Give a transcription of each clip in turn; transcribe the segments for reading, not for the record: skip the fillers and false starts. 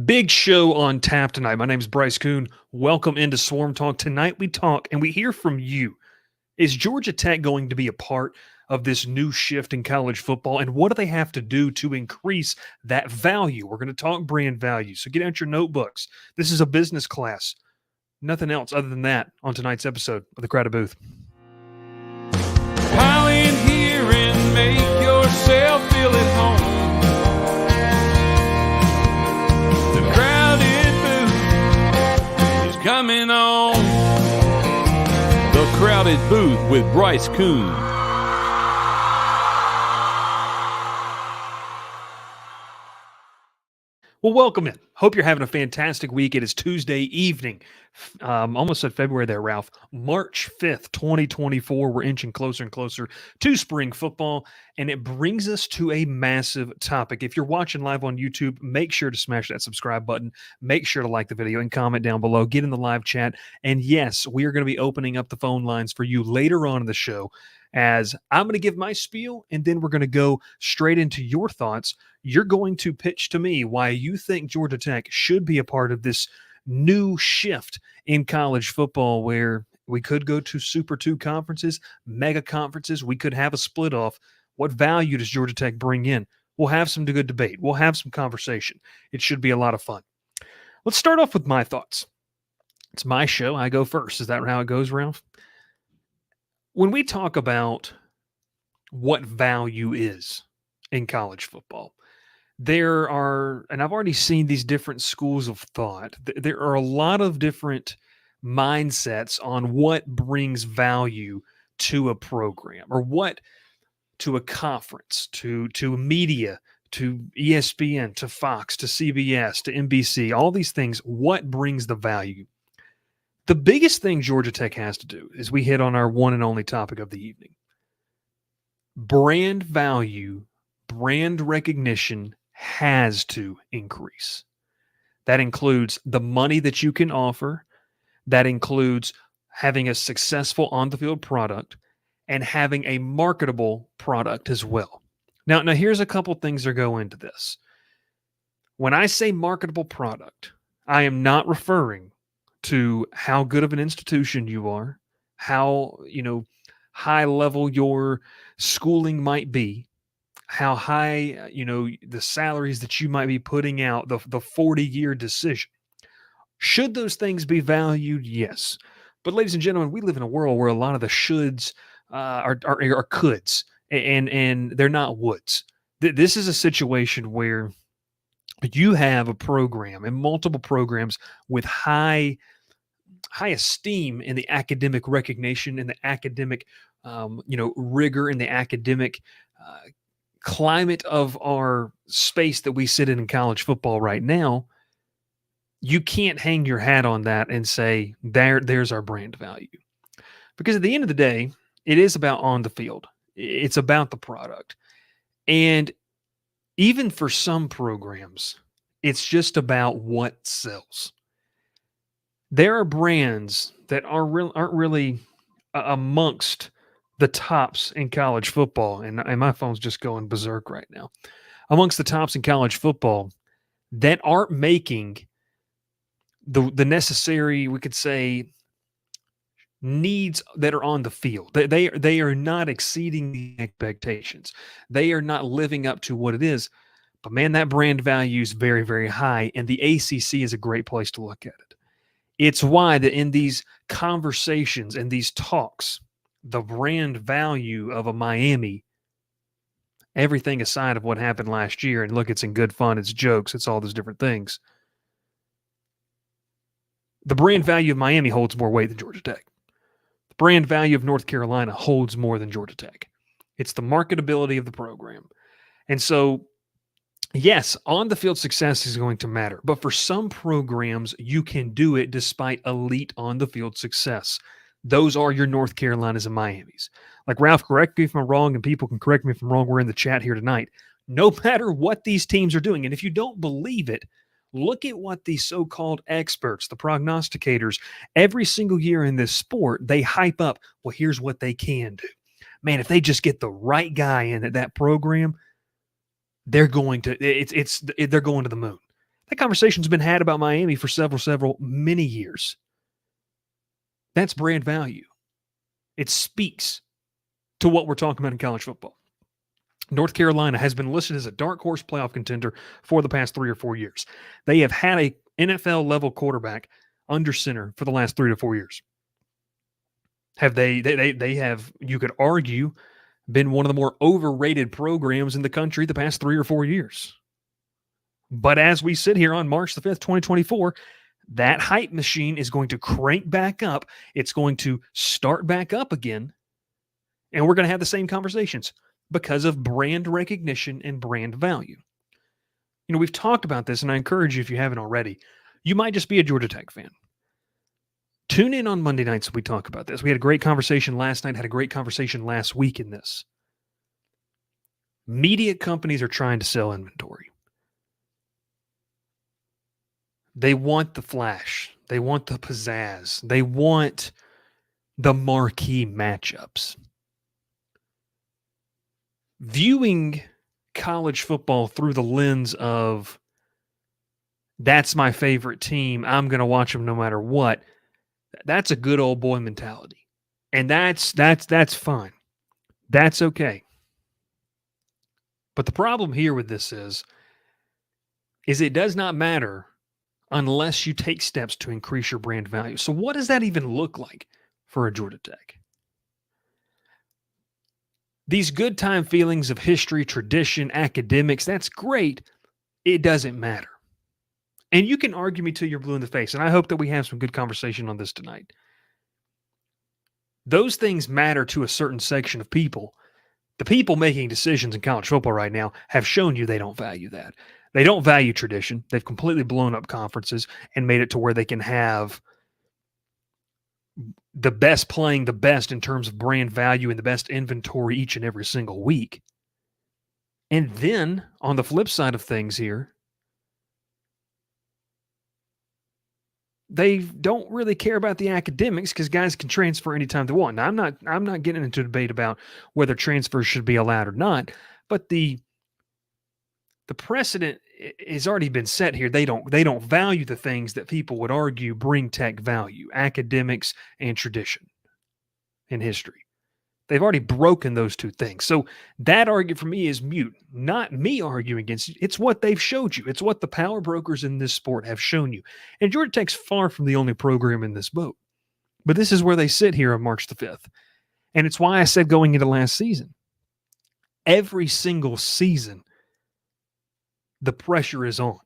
Big show on tap tonight. My name is Bryce Koon. Welcome into Swarm Talk. Tonight we talk and we hear from you. Is Georgia Tech going to be a part of this new shift in college football? And what do they have to do to increase that value? We're going to talk brand value. So get out your notebooks. This is a business class. Nothing else other than that on tonight's episode of The Crowded Booth. Pile in here and make yourself feel at home. The crowded booth is coming on. The Crowded Booth with Bryce Koon. Well, welcome in. Hope you're having a fantastic week. It is Tuesday evening. Almost said February there, Ralph. March 5th, 2024. We're inching closer and closer to spring football, and it brings us to a massive topic. If you're watching live on YouTube, make sure to smash that subscribe button. Make sure to like the video and comment down below. Get in the live chat. And yes, we are going to be opening up the phone lines for you later on in the show, as I'm going to give my spiel, and then we're going to go straight into your thoughts. You're going to pitch to me why you think Georgia Tech should be a part of this new shift in college football, where we could go to Super 2 conferences, mega conferences. We could have a split off. What value does Georgia Tech bring in? We'll have some good debate. We'll have some conversation. It should be a lot of fun. Let's start off with my thoughts. It's my show. I go first. Is that how it goes, Ralph? When we talk about what value is in college football, there are, and I've already seen these different schools of thought. There are a lot of different mindsets on what brings value to a program, or what to a conference, to media, to ESPN, to Fox, to CBS, to NBC, all these things. What brings the value? The biggest thing Georgia Tech has to do is we hit on our one and only topic of the evening. Brand value, brand recognition has to increase. That includes the money that you can offer. That includes having a successful on-the-field product and having a marketable product as well. Now here's a couple things that go into this. When I say marketable product, I am not referring to how good of an institution you are, how, high level your schooling might be, how high, the salaries that you might be putting out, the 40-year decision. Should those things be valued? Yes. But ladies and gentlemen, we live in a world where a lot of the shoulds are coulds, and they're not woulds. This is a situation where you have a program and multiple programs with high esteem in the academic recognition and the academic, rigor, and the academic climate of our space that we sit in college football right now. You can't hang your hat on that and say, there's our brand value. Because at the end of the day, it is about on the field. It's about the product. And even for some programs, it's just about what sells. There are brands that aren't really amongst the tops in college football, and my phone's just going berserk right now. Amongst the tops in college football that aren't making the necessary, we could say, needs that are on the field. They are not exceeding the expectations. They are not living up to what it is. But man, that brand value is very, very high, and the ACC is a great place to look at it. It's why that in these conversations and these talks, the brand value of a Miami, everything aside of what happened last year, and look, it's in good fun, it's jokes, it's all those different things. The brand value of Miami holds more weight than Georgia Tech. The brand value of North Carolina holds more than Georgia Tech. It's the marketability of the program. And so, yes, on-the-field success is going to matter, but for some programs, you can do it despite elite on-the-field success. Those are your North Carolinas and Miamis. Like, Ralph, correct me if I'm wrong, and people can correct me if I'm wrong. We're in the chat here tonight. No matter what these teams are doing, and if you don't believe it, look at what the so-called experts, the prognosticators, every single year in this sport, they hype up, well, here's what they can do. Man, if they just get the right guy in at that program, they're going to they're going to the moon. That conversation's been had about Miami for many years. That's brand value. It speaks to what we're talking about in college football. North Carolina has been listed as a dark horse playoff contender for the past 3 or 4 years. They have had a NFL-level quarterback under center for the last 3 to 4 years. Have they have, you could argue, been one of the more overrated programs in the country the past 3 or 4 years. But as we sit here on March the 5th, 2024, that hype machine is going to crank back up. It's going to start back up again. And we're going to have the same conversations because of brand recognition and brand value. You know, we've talked about this, and I encourage you, if you haven't already, you might just be a Georgia Tech fan. Tune in on Monday nights when we talk about this. We had a great conversation last night, had a great conversation last week in this. Media companies are trying to sell inventory. They want the flash. They want the pizzazz. They want the marquee matchups. Viewing college football through the lens of, that's my favorite team, I'm going to watch them no matter what, that's a good old boy mentality. And that's fine. That's okay. But the problem here with this is it does not matter unless you take steps to increase your brand value. So what does that even look like for a Georgia Tech? These good time feelings of history, tradition, academics, that's great. It doesn't matter. And you can argue me till you're blue in the face, and I hope that we have some good conversation on this tonight. Those things matter to a certain section of people. The people making decisions in college football right now have shown you they don't value that. They don't value tradition. They've completely blown up conferences and made it to where they can have the best playing the best in terms of brand value and the best inventory each and every single week. And then on the flip side of things here, they don't really care about the academics because guys can transfer anytime they want. Now, I'm not getting into a debate about whether transfers should be allowed or not, but the precedent has already been set here. They don't value the things that people would argue bring Tech value: academics and tradition and history. They've already broken those two things. So that argument for me is mute. Not me arguing against it. It's what they've showed you. It's what the power brokers in this sport have shown you. And Georgia Tech's far from the only program in this boat. But this is where they sit here on March the 5th. And it's why I said going into last season, every single season, the pressure is on.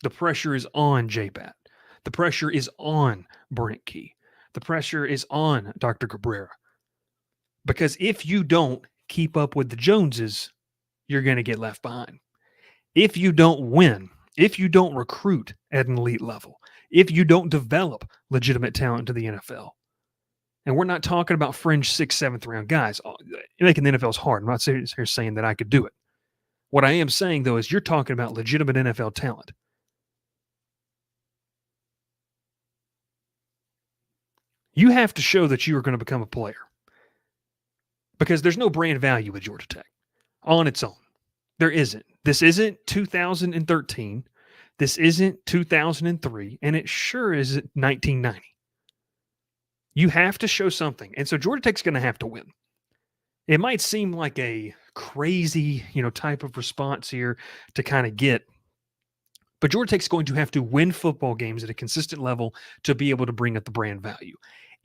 The pressure is on J-Pat. The pressure is on Brent Key. The pressure is on Dr. Cabrera. Because if you don't keep up with the Joneses, you're going to get left behind. If you don't win, if you don't recruit at an elite level, if you don't develop legitimate talent to the NFL, and we're not talking about fringe 6th, 7th round guys, making the NFL is hard. I'm not here saying that I could do it. What I am saying, though, is you're talking about legitimate NFL talent. You have to show that you are going to become a player. Because there's no brand value with Georgia Tech on its own. There isn't. This isn't 2013. This isn't 2003. And it sure isn't 1990. You have to show something. And so Georgia Tech's going to have to win. It might seem like a crazy, type of response here to kind of get. But Georgia Tech's going to have to win football games at a consistent level to be able to bring up the brand value.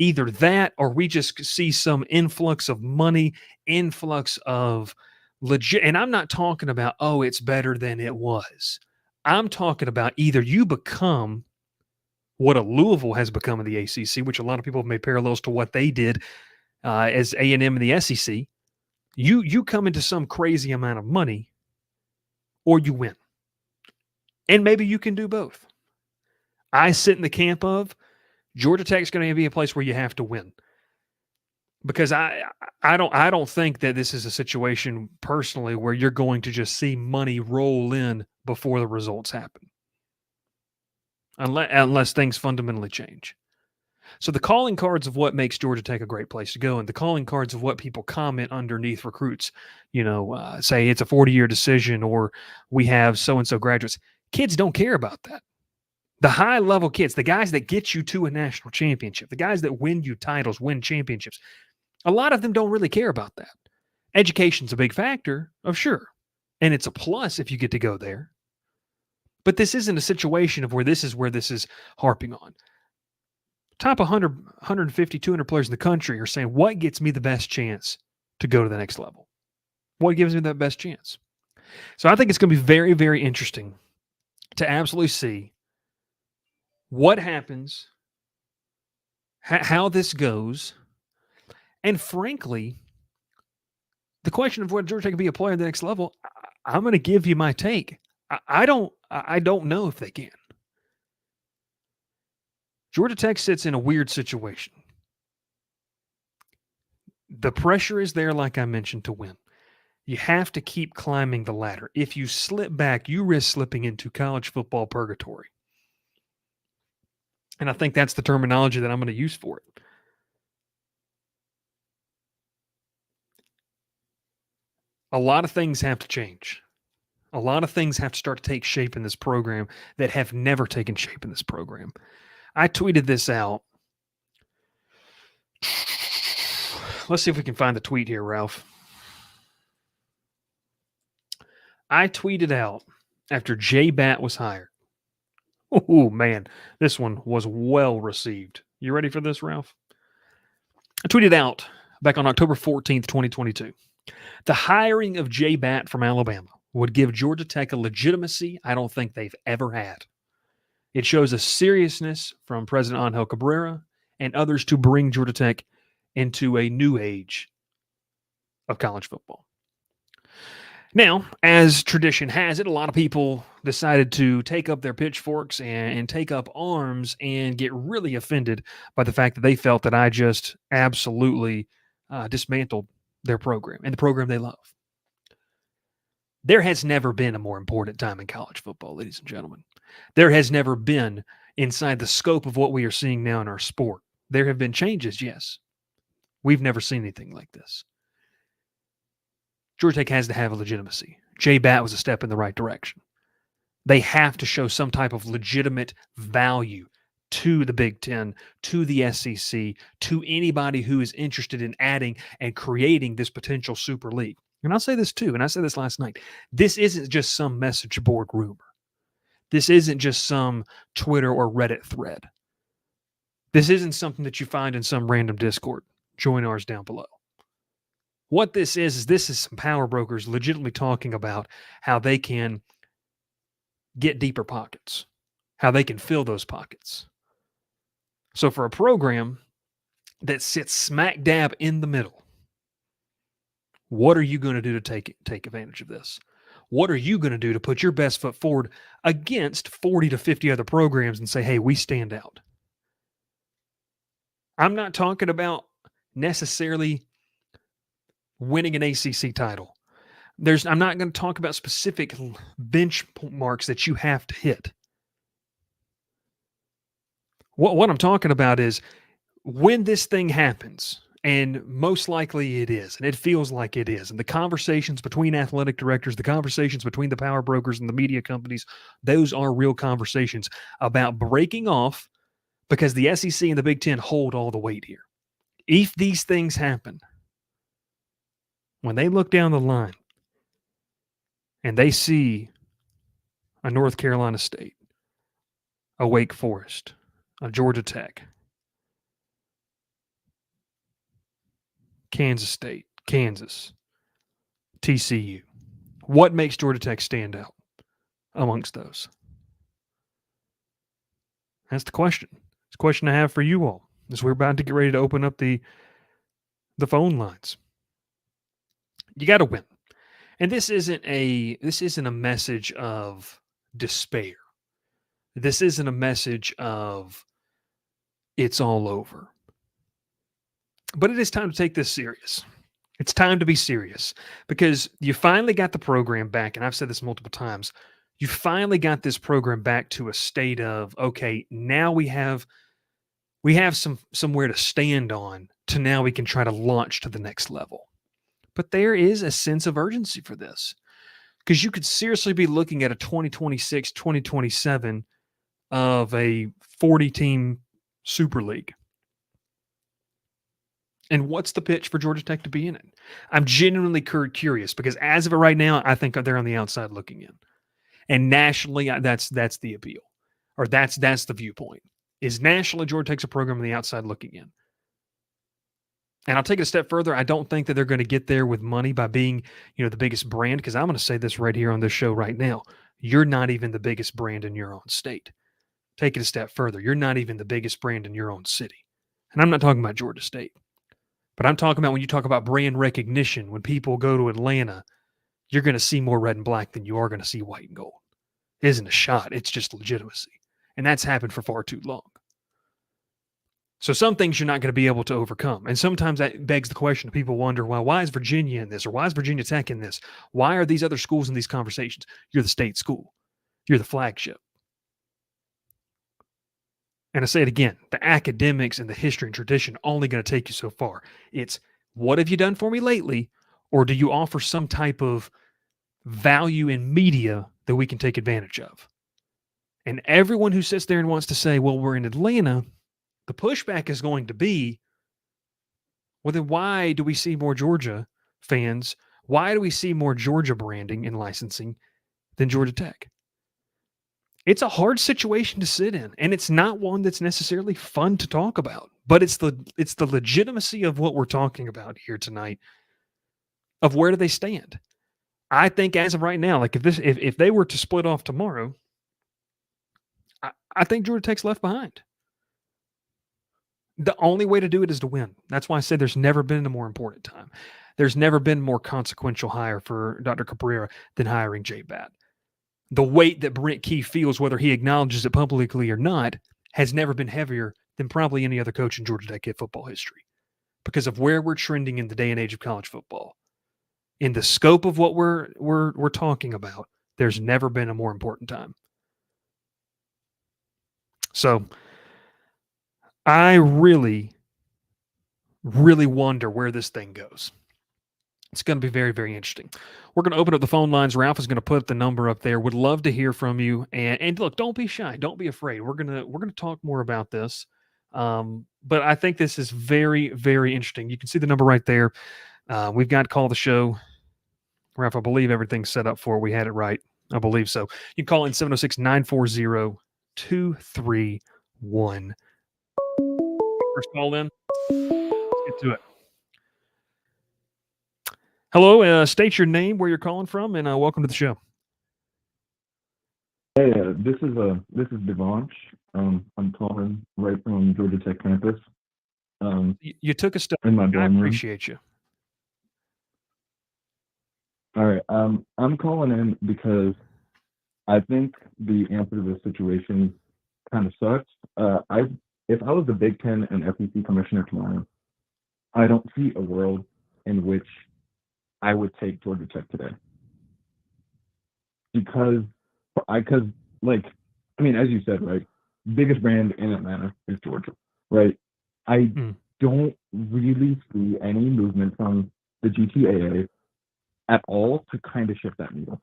Either that or we just see some influx of money, influx of legit. And I'm not talking about, it's better than it was. I'm talking about either you become what a Louisville has become in the ACC, which a lot of people have made parallels to what they did as A&M in the SEC. You come into some crazy amount of money or you win. And maybe you can do both. I sit in the camp of Georgia Tech is going to be a place where you have to win, because I don't think that this is a situation personally where you're going to just see money roll in before the results happen, unless things fundamentally change. So the calling cards of what makes Georgia Tech a great place to go, and the calling cards of what people comment underneath recruits, say it's a 40-year decision or we have so-and-so graduates. Kids don't care about that. The high-level kids, the guys that get you to a national championship, the guys that win you titles, win championships, a lot of them don't really care about that. Education's a big factor, sure, and it's a plus if you get to go there. But this isn't a situation of where this is harping on. Top 100, 150, 200 players in the country are saying, what gets me the best chance to go to the next level? What gives me that best chance? So I think it's going to be very, very interesting to absolutely see what happens, how this goes, and frankly, the question of whether Georgia Tech can be a player at the next level, I'm going to give you my take. I don't know if they can. Georgia Tech sits in a weird situation. The pressure is there, like I mentioned, to win. You have to keep climbing the ladder. If you slip back, you risk slipping into college football purgatory. And I think that's the terminology that I'm going to use for it. A lot of things have to change. A lot of things have to start to take shape in this program that have never taken shape in this program. I tweeted this out. Let's see if we can find the tweet here, Ralph. I tweeted out after J-Bat was hired. Oh, man, this one was well received. You ready for this, Ralph? I tweeted out back on October 14th, 2022. The hiring of J-Bat from Alabama would give Georgia Tech a legitimacy I don't think they've ever had. It shows a seriousness from President Angel Cabrera and others to bring Georgia Tech into a new age of college football. Now, as tradition has it, a lot of people decided to take up their pitchforks and take up arms and get really offended by the fact that they felt that I just absolutely dismantled their program and the program they love. There has never been a more important time in college football, ladies and gentlemen. There has never been, inside the scope of what we are seeing now in our sport, there have been changes, yes. We've never seen anything like this. Georgia Tech has to have a legitimacy. J-Bat was a step in the right direction. They have to show some type of legitimate value to the Big Ten, to the SEC, to anybody who is interested in adding and creating this potential super league. And I'll say this too, and I said this last night. This isn't just some message board rumor. This isn't just some Twitter or Reddit thread. This isn't something that you find in some random Discord. Join ours down below. What this is some power brokers legitimately talking about how they can get deeper pockets, how they can fill those pockets. So for a program that sits smack dab in the middle, what are you going to do to take advantage of this? What are you going to do to put your best foot forward against 40 to 50 other programs and say, hey, we stand out? I'm not talking about necessarily winning an ACC title. I'm not going to talk about specific benchmarks that you have to hit. What I'm talking about is when this thing happens, and most likely it is, and it feels like it is, and the conversations between athletic directors, the conversations between the power brokers and the media companies, those are real conversations about breaking off because the SEC and the Big Ten hold all the weight here. If these things happen, when they look down the line and they see a North Carolina State, a Wake Forest, a Georgia Tech, Kansas State, Kansas, TCU, what makes Georgia Tech stand out amongst those? That's the question. It's a question I have for you all as we're about to get ready to open up the phone lines. You got to win. And this isn't a message of despair. This isn't a message of it's all over. But it is time to take this serious. It's time to be serious because you finally got the program back, and I've said this multiple times. You finally got this program back to a state of, okay, now we have somewhere to stand on to now we can try to launch to the next level. But there is a sense of urgency for this. Because you could seriously be looking at a 2026, 2027 of a 40-team Super League. And what's the pitch for Georgia Tech to be in it? I'm genuinely curious because as of it right now, I think they're on the outside looking in. And nationally, that's the appeal, or that's the viewpoint. Is nationally Georgia Tech's a program on the outside looking in. And I'll take it a step further. I don't think that they're going to get there with money by being, the biggest brand, because I'm going to say this right here on this show right now. You're not even the biggest brand in your own state. Take it a step further. You're not even the biggest brand in your own city. And I'm not talking about Georgia State. But I'm talking about when you talk about brand recognition, when people go to Atlanta, you're going to see more red and black than you are going to see white and gold. It isn't a shot. It's just legitimacy. And that's happened for far too long. So some things you're not going to be able to overcome. And sometimes that begs the question. People wonder, well, why is Virginia in this? Or why is Virginia Tech in this? Why are these other schools in these conversations? You're the state school. You're the flagship. And I say it again, the academics and the history and tradition are only going to take you so far. It's what have you done for me lately? Or do you offer some type of value in media that we can take advantage of? And everyone who sits there and wants to say, well, we're in Atlanta, the pushback is going to be, well, then why do we see more Georgia fans? Why do we see more Georgia branding and licensing than Georgia Tech? It's a hard situation to sit in, and it's not one that's necessarily fun to talk about, but it's the legitimacy of what we're talking about here tonight, of where do they stand. I think as of right now, like if they were to split off tomorrow, I think Georgia Tech's left behind. The only way to do it is to win. That's why I said there's never been a more important time. There's never been more consequential hire for Dr. Cabrera than hiring Jay Batt. The weight that Brent Key feels, whether he acknowledges it publicly or not, has never been heavier than probably any other coach in Georgia Tech football history, because of where we're trending in the day and age of college football. In the scope of what we're talking about, there's never been a more important time. So I really, really wonder where this thing goes. It's going to be very, very interesting. We're going to open up the phone lines. Ralph is going to put the number up there. Would love to hear from you. And look, don't be shy. Don't be afraid. We're gonna talk more about this. But I think this is very, very interesting. You can see the number right there. We've got Call the Show. Ralph, I believe everything's set up for it. We had it right. I believe so. You can call in 706-940-2321. First call in. Let's get to it. Hello, state your name, where you're calling from, and welcome to the show. Hey, this is Devansh. I'm calling right from Georgia Tech campus. You took a step. In my dorm room. I appreciate you. All right. I'm calling in because I think the answer to this situation kind of sucks. If I was the Big Ten and SEC commissioner tomorrow, I don't see a world in which I would take Georgia Tech today. Because as you said, right, biggest brand in Atlanta is Georgia, right? I don't really see any movement from the GTAA at all to kind of shift that needle.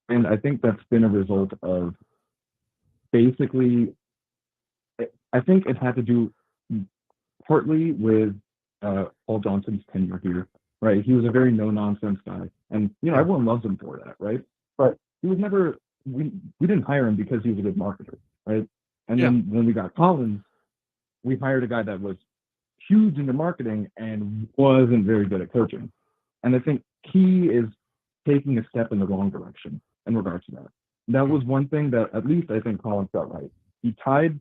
And I think that's been a result of basically, I think it had to do partly with Paul Johnson's tenure here, right? He was a very no-nonsense guy. And, everyone loves him for that, right? But he was never, we didn't hire him because he was a good marketer, right? And then when we got Collins, we hired a guy that was huge into marketing and wasn't very good at coaching. And I think he is taking a step in the wrong direction in regards to that. That was one thing that at least I think Collins got right. He tied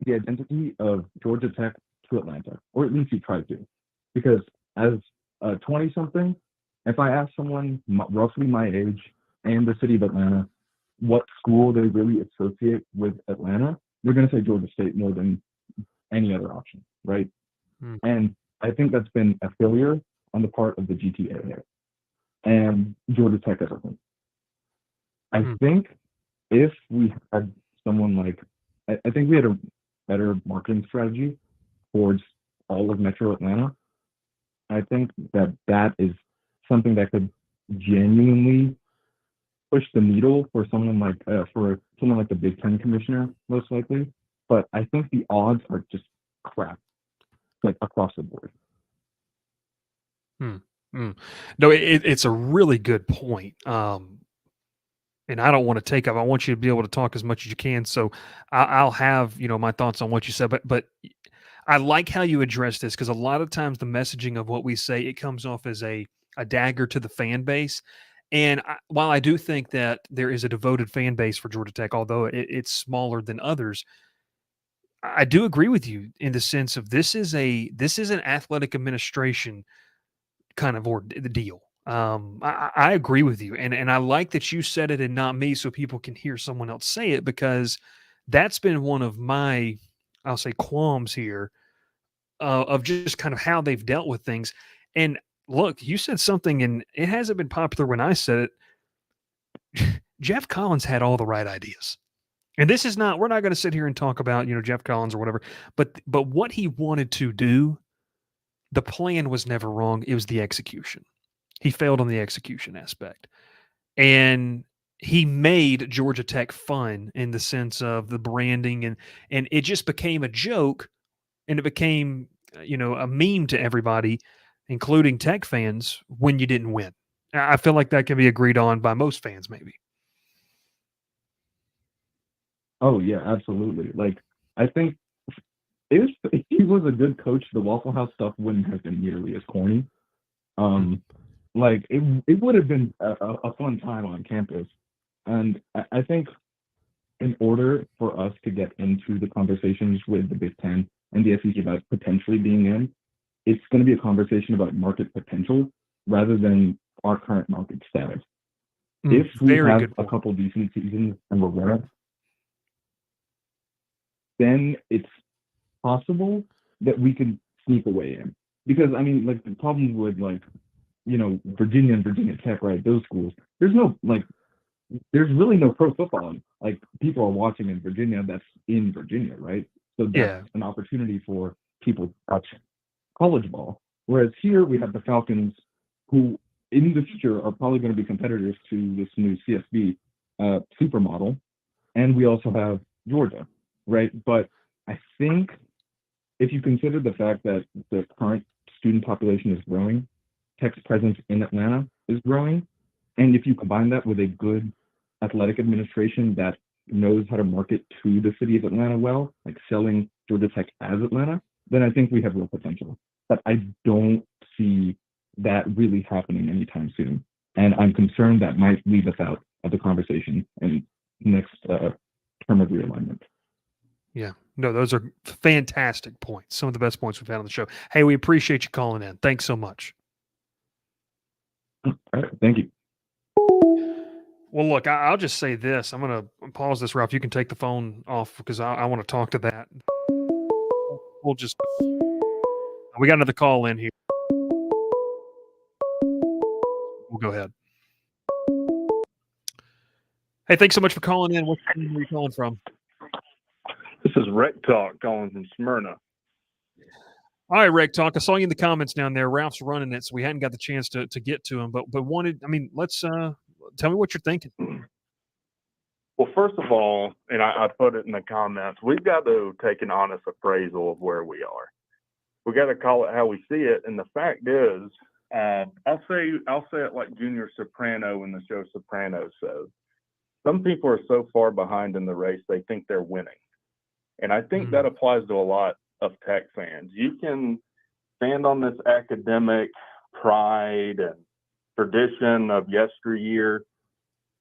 the identity of Georgia Tech to Atlanta, or at least he tried to. Because as a 20-something, if I ask someone roughly my age and the city of Atlanta what school they really associate with Atlanta, they're going to say Georgia State more than any other option, right? And I think that's been a failure on the part of the GTAA and Georgia Tech as a whole. I think if we had someone like, I think we had a better marketing strategy towards all of Metro Atlanta. I think that is something that could genuinely push the needle for someone like the Big Ten commissioner, most likely. But I think the odds are just crap, like across the board. No, it's a really good point. And I don't want to take up. I want you to be able to talk as much as you can. So I'll have my thoughts on what you said. But I like how you address this, because a lot of times the messaging of what we say, it comes off as a dagger to the fan base. And while I do think that there is a devoted fan base for Georgia Tech, although it's smaller than others, I do agree with you in the sense of this is an athletic administration kind of the deal. I agree with you, and I like that you said it and not me, so people can hear someone else say it, because that's been one of my, I'll say, qualms here, of just kind of how they've dealt with things. And look, you said something, and it hasn't been popular when I said it. Jeff Collins had all the right ideas. And this is not, we're not going to sit here and talk about, Jeff Collins or whatever, but what he wanted to do, the plan was never wrong. It was the execution. He failed on the execution aspect. And he made Georgia Tech fun in the sense of the branding, and it just became a joke, and it became, a meme to everybody, including Tech fans, when you didn't win. I feel like that can be agreed on by most fans, maybe. Oh yeah, absolutely. Like, I think if he was a good coach, the Waffle House stuff wouldn't have been nearly as corny. Like it would have been a fun time on campus. And I think in order for us to get into the conversations with the Big Ten and the SEC about potentially being in, it's going to be a conversation about market potential rather than our current market status. If we have a couple decent seasons and we're winning, then it's possible that we could sneak away in. Because I mean, like, the problem with, like, Virginia and Virginia Tech, right? Those schools, there's really no pro football. Like, people are watching in Virginia that's in Virginia, right? So that's an opportunity for people to touch college ball. Whereas here we have the Falcons, who in the future are probably going to be competitors to this new CSB supermodel. And we also have Georgia, right? But I think if you consider the fact that the current student population is growing, Tech's presence in Atlanta is growing, and if you combine that with a good athletic administration that knows how to market to the city of Atlanta well, like selling Georgia Tech as Atlanta, then I think we have real potential. But I don't see that really happening anytime soon. And I'm concerned that might leave us out of the conversation in next term of realignment. Yeah. No, those are fantastic points. Some of the best points we've had on the show. Hey, we appreciate you calling in. Thanks so much. All right. Thank you. Well, look, I'll just say this. I'm going to pause this, Ralph. You can take the phone off, because I want to talk to that. We got another call in here. We'll go ahead. Hey, thanks so much for calling in. Where are you calling from? This is Rec Talk calling from Smyrna. All right, Rec Talk. I saw you in the comments down there. Ralph's running it, so we hadn't got the chance to get to him. But let's tell me what you're thinking. Well, first of all, and I put it in the comments, we've got to take an honest appraisal of where we are. We got to call it how we see it. And the fact is, I'll say it like Junior Soprano in the show Sopranos says. Some people are so far behind in the race, they think they're winning. And I think that applies to a lot of Tech fans. You can stand on this academic pride and tradition of yesteryear,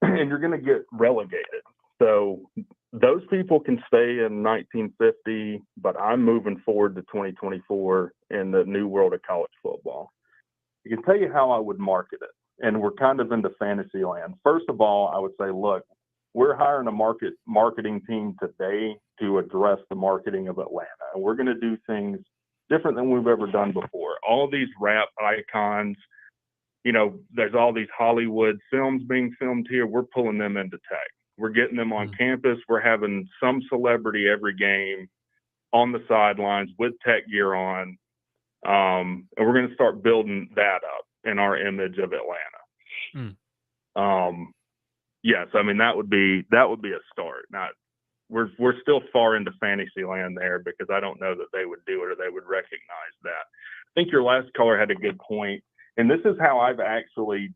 and you're going to get relegated. So those people can stay in 1950, but I'm moving forward to 2024 in the new world of college football. I can tell you how I would market it, and we're kind of into fantasy land. First of all, I would say, look, we're hiring a marketing team today to address the marketing of Atlanta, and we're going to do things different than we've ever done before. All these rap icons, there's all these Hollywood films being filmed here. We're pulling them into Tech. We're getting them on campus. We're having some celebrity every game on the sidelines with Tech gear on. And we're going to start building that up in our image of Atlanta. yes, I mean that would be a start. Not we're still far into fantasy land there because I don't know that they would do it or they would recognize that. I think your last caller had a good point, and this is how I've actually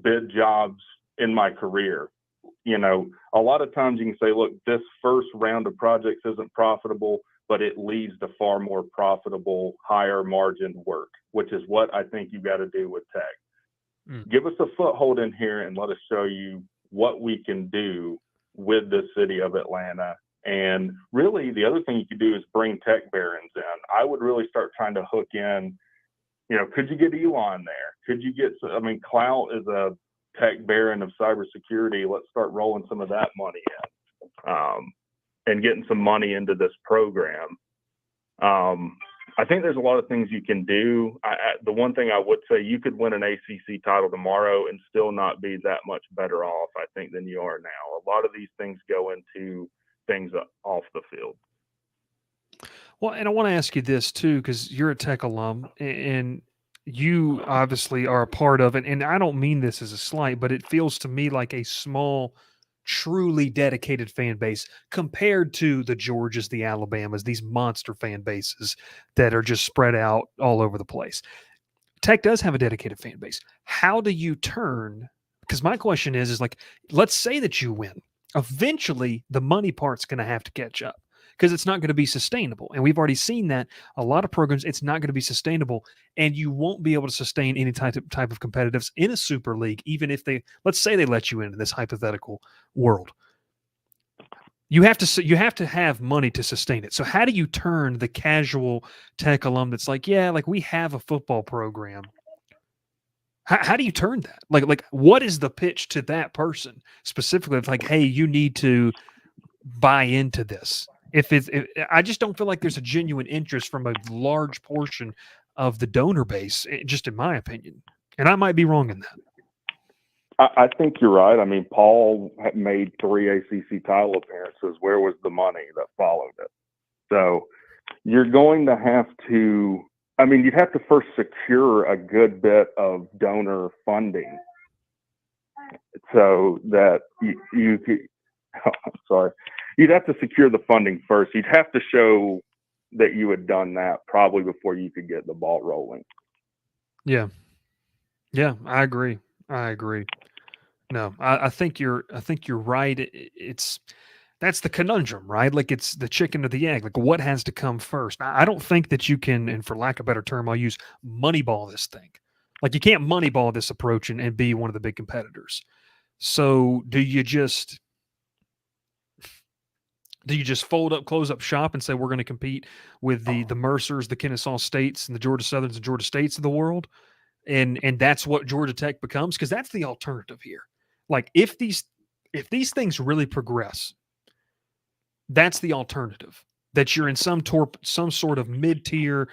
bid jobs in my career. You know, a lot of times you can say, look, this first round of projects isn't profitable, but it leads to far more profitable, higher margin work, which is what I think you got to do with tech. Give us a foothold in here and let us show you what we can do with the city of Atlanta. And really, the other thing you could do is bring tech barons in. I would really start trying to hook in, you know, could you get Elon there? Could you get, I mean, Clout is a tech baron of cybersecurity. Let's start rolling some of that money in and getting some money into this program. I think there's a lot of things you can do. The one thing I would say, you could win an ACC title tomorrow and still not be that much better off, I think, than you are now. A lot of these things go into things off the field. Well, and I want to ask you this too, because you're a tech alum and you obviously are a part of it. And I don't mean this as a slight, but it feels to me like a small, truly dedicated fan base compared to the Georgias, the Alabamas, these monster fan bases that are just spread out all over the place. Tech does have a dedicated fan base. How do you turn? Because my question is like, let's say that you win. Eventually, the money part's going to have to catch up because it's not going to be sustainable. And we've already seen that a lot of programs, it's not going to be sustainable. And you won't be able to sustain any type of competitives in a super league, even if they, let's say they let you into this hypothetical world. You have to have money to sustain it. So how do you turn the casual tech alum that's like, yeah, like we have a football program. How do you turn that? Like what is the pitch to that person specifically? It's like, hey, you need to buy into this. I just don't feel like there's a genuine interest from a large portion of the donor base, just in my opinion. And I might be wrong in that. I think you're right. I mean, Paul made 3 ACC title appearances. Where was the money that followed it? So you're going to have to, I mean, you'd have to first secure a good bit of donor funding so that you could, you'd have to secure the funding first. You'd have to show that you had done that probably before you could get the ball rolling. Yeah. Yeah, I agree. No, I think you're right. That's the conundrum, right? Like it's the chicken or the egg. Like what has to come first? I don't think that you can, and for lack of a better term, I'll use moneyball this thing. Like you can't moneyball this approach and be one of the big competitors. So do you just fold up, close up shop and say we're going to compete with the Mercers, the Kennesaw States, and the Georgia Southerns and Georgia States of the world? And that's what Georgia Tech becomes, because that's the alternative here. Like if these things really progress, that's the alternative. That you're in some sort of mid-tier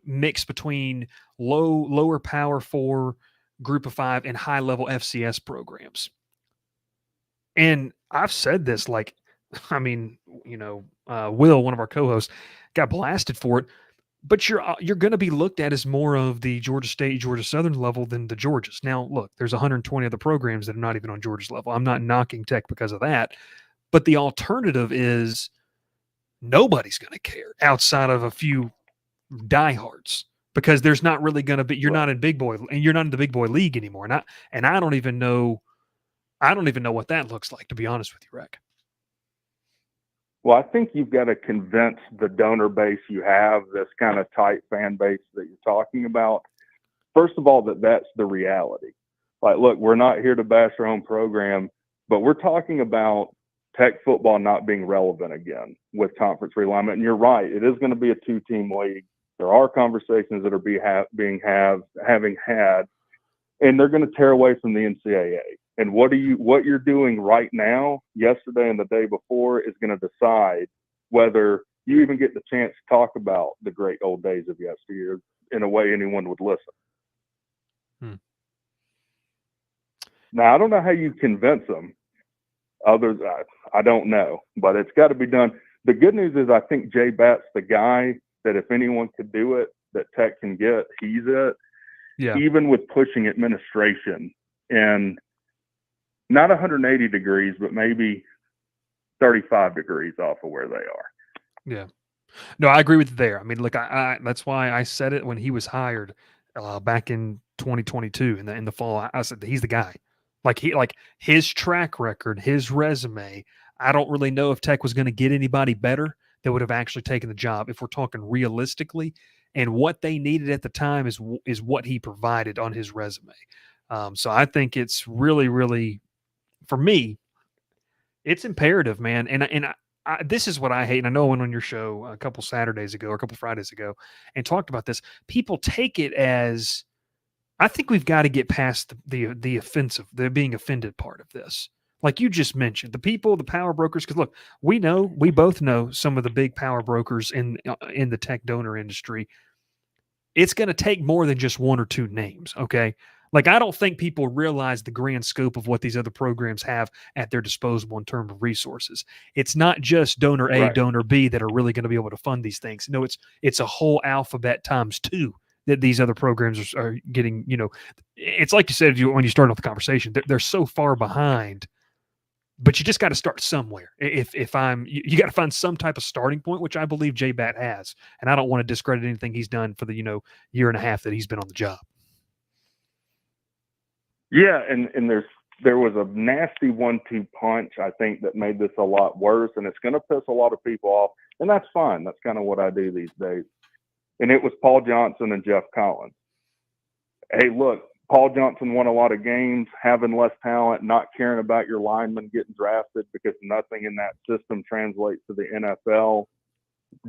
mix between lower power 4, group of 5, and high level FCS programs. And I've said this, like, I mean, you know, Will, one of our co-hosts, got blasted for it. But you're going to be looked at as more of the Georgia State, Georgia Southern level than the Georgias. Now, look, there's 120 other programs that are not even on Georgia's level. I'm not knocking Tech because of that. But the alternative is nobody's going to care outside of a few diehards, because there's not really going to be, you're not in big boy, and you're not in the big boy league anymore. And I don't even know what that looks like, to be honest with you, Rec. Well, I think you've got to convince the donor base you have, this kind of tight fan base that you're talking about, first of all, that's the reality. Like, look, we're not here to bash our own program, but we're talking about Tech football not being relevant again with conference realignment. And you're right, it is going to be a 2-team league. There are conversations that are having had, and they're going to tear away from the NCAA. And what you're doing right now, yesterday and the day before, is going to decide whether you even get the chance to talk about the great old days of yesteryear in a way anyone would listen. Now, I don't know how you convince them. Others, I don't know, but it's got to be done. The good news is I think Jay Batt's the guy that if anyone could do it, that Tech can get, he's it. Yeah. Even with pushing administration and not 180 degrees, but maybe 35 degrees off of where they are. Yeah. No, I agree with you there. I mean, look, I that's why I said it when he was hired back in 2022 in the fall. I said he's the guy. Like his track record, his resume. I don't really know if Tech was going to get anybody better that would have actually taken the job if we're talking realistically. And what they needed at the time is what he provided on his resume. So I think it's really, really, for me, it's imperative, man. This is what I hate. And I know I went on your show a couple Saturdays ago or a couple Fridays ago and talked about this. People take it as, I think we've got to get past the offensive, the being offended part of this. Like you just mentioned, the people, the power brokers. Because look, we both know some of the big power brokers in the tech donor industry. It's going to take more than just one or two names. Okay. Like, I don't think people realize the grand scope of what these other programs have at their disposal in terms of resources. It's not just donor A, Right. donor B that are really going to be able to fund these things. No, it's a whole alphabet times two that these other programs are getting. It's like you said when you started off the conversation, they're so far behind, but you just got to start somewhere. You got to find some type of starting point, which I believe J-Bat has. And I don't want to discredit anything he's done for the, year and a half that he's been on the job. Yeah, and there was a nasty 1-2 punch, I think, that made this a lot worse, and it's going to piss a lot of people off, and that's fine. That's kind of what I do these days. And it was Paul Johnson and Jeff Collins. Hey, look, Paul Johnson won a lot of games, having less talent, not caring about your linemen getting drafted because nothing in that system translates to the NFL.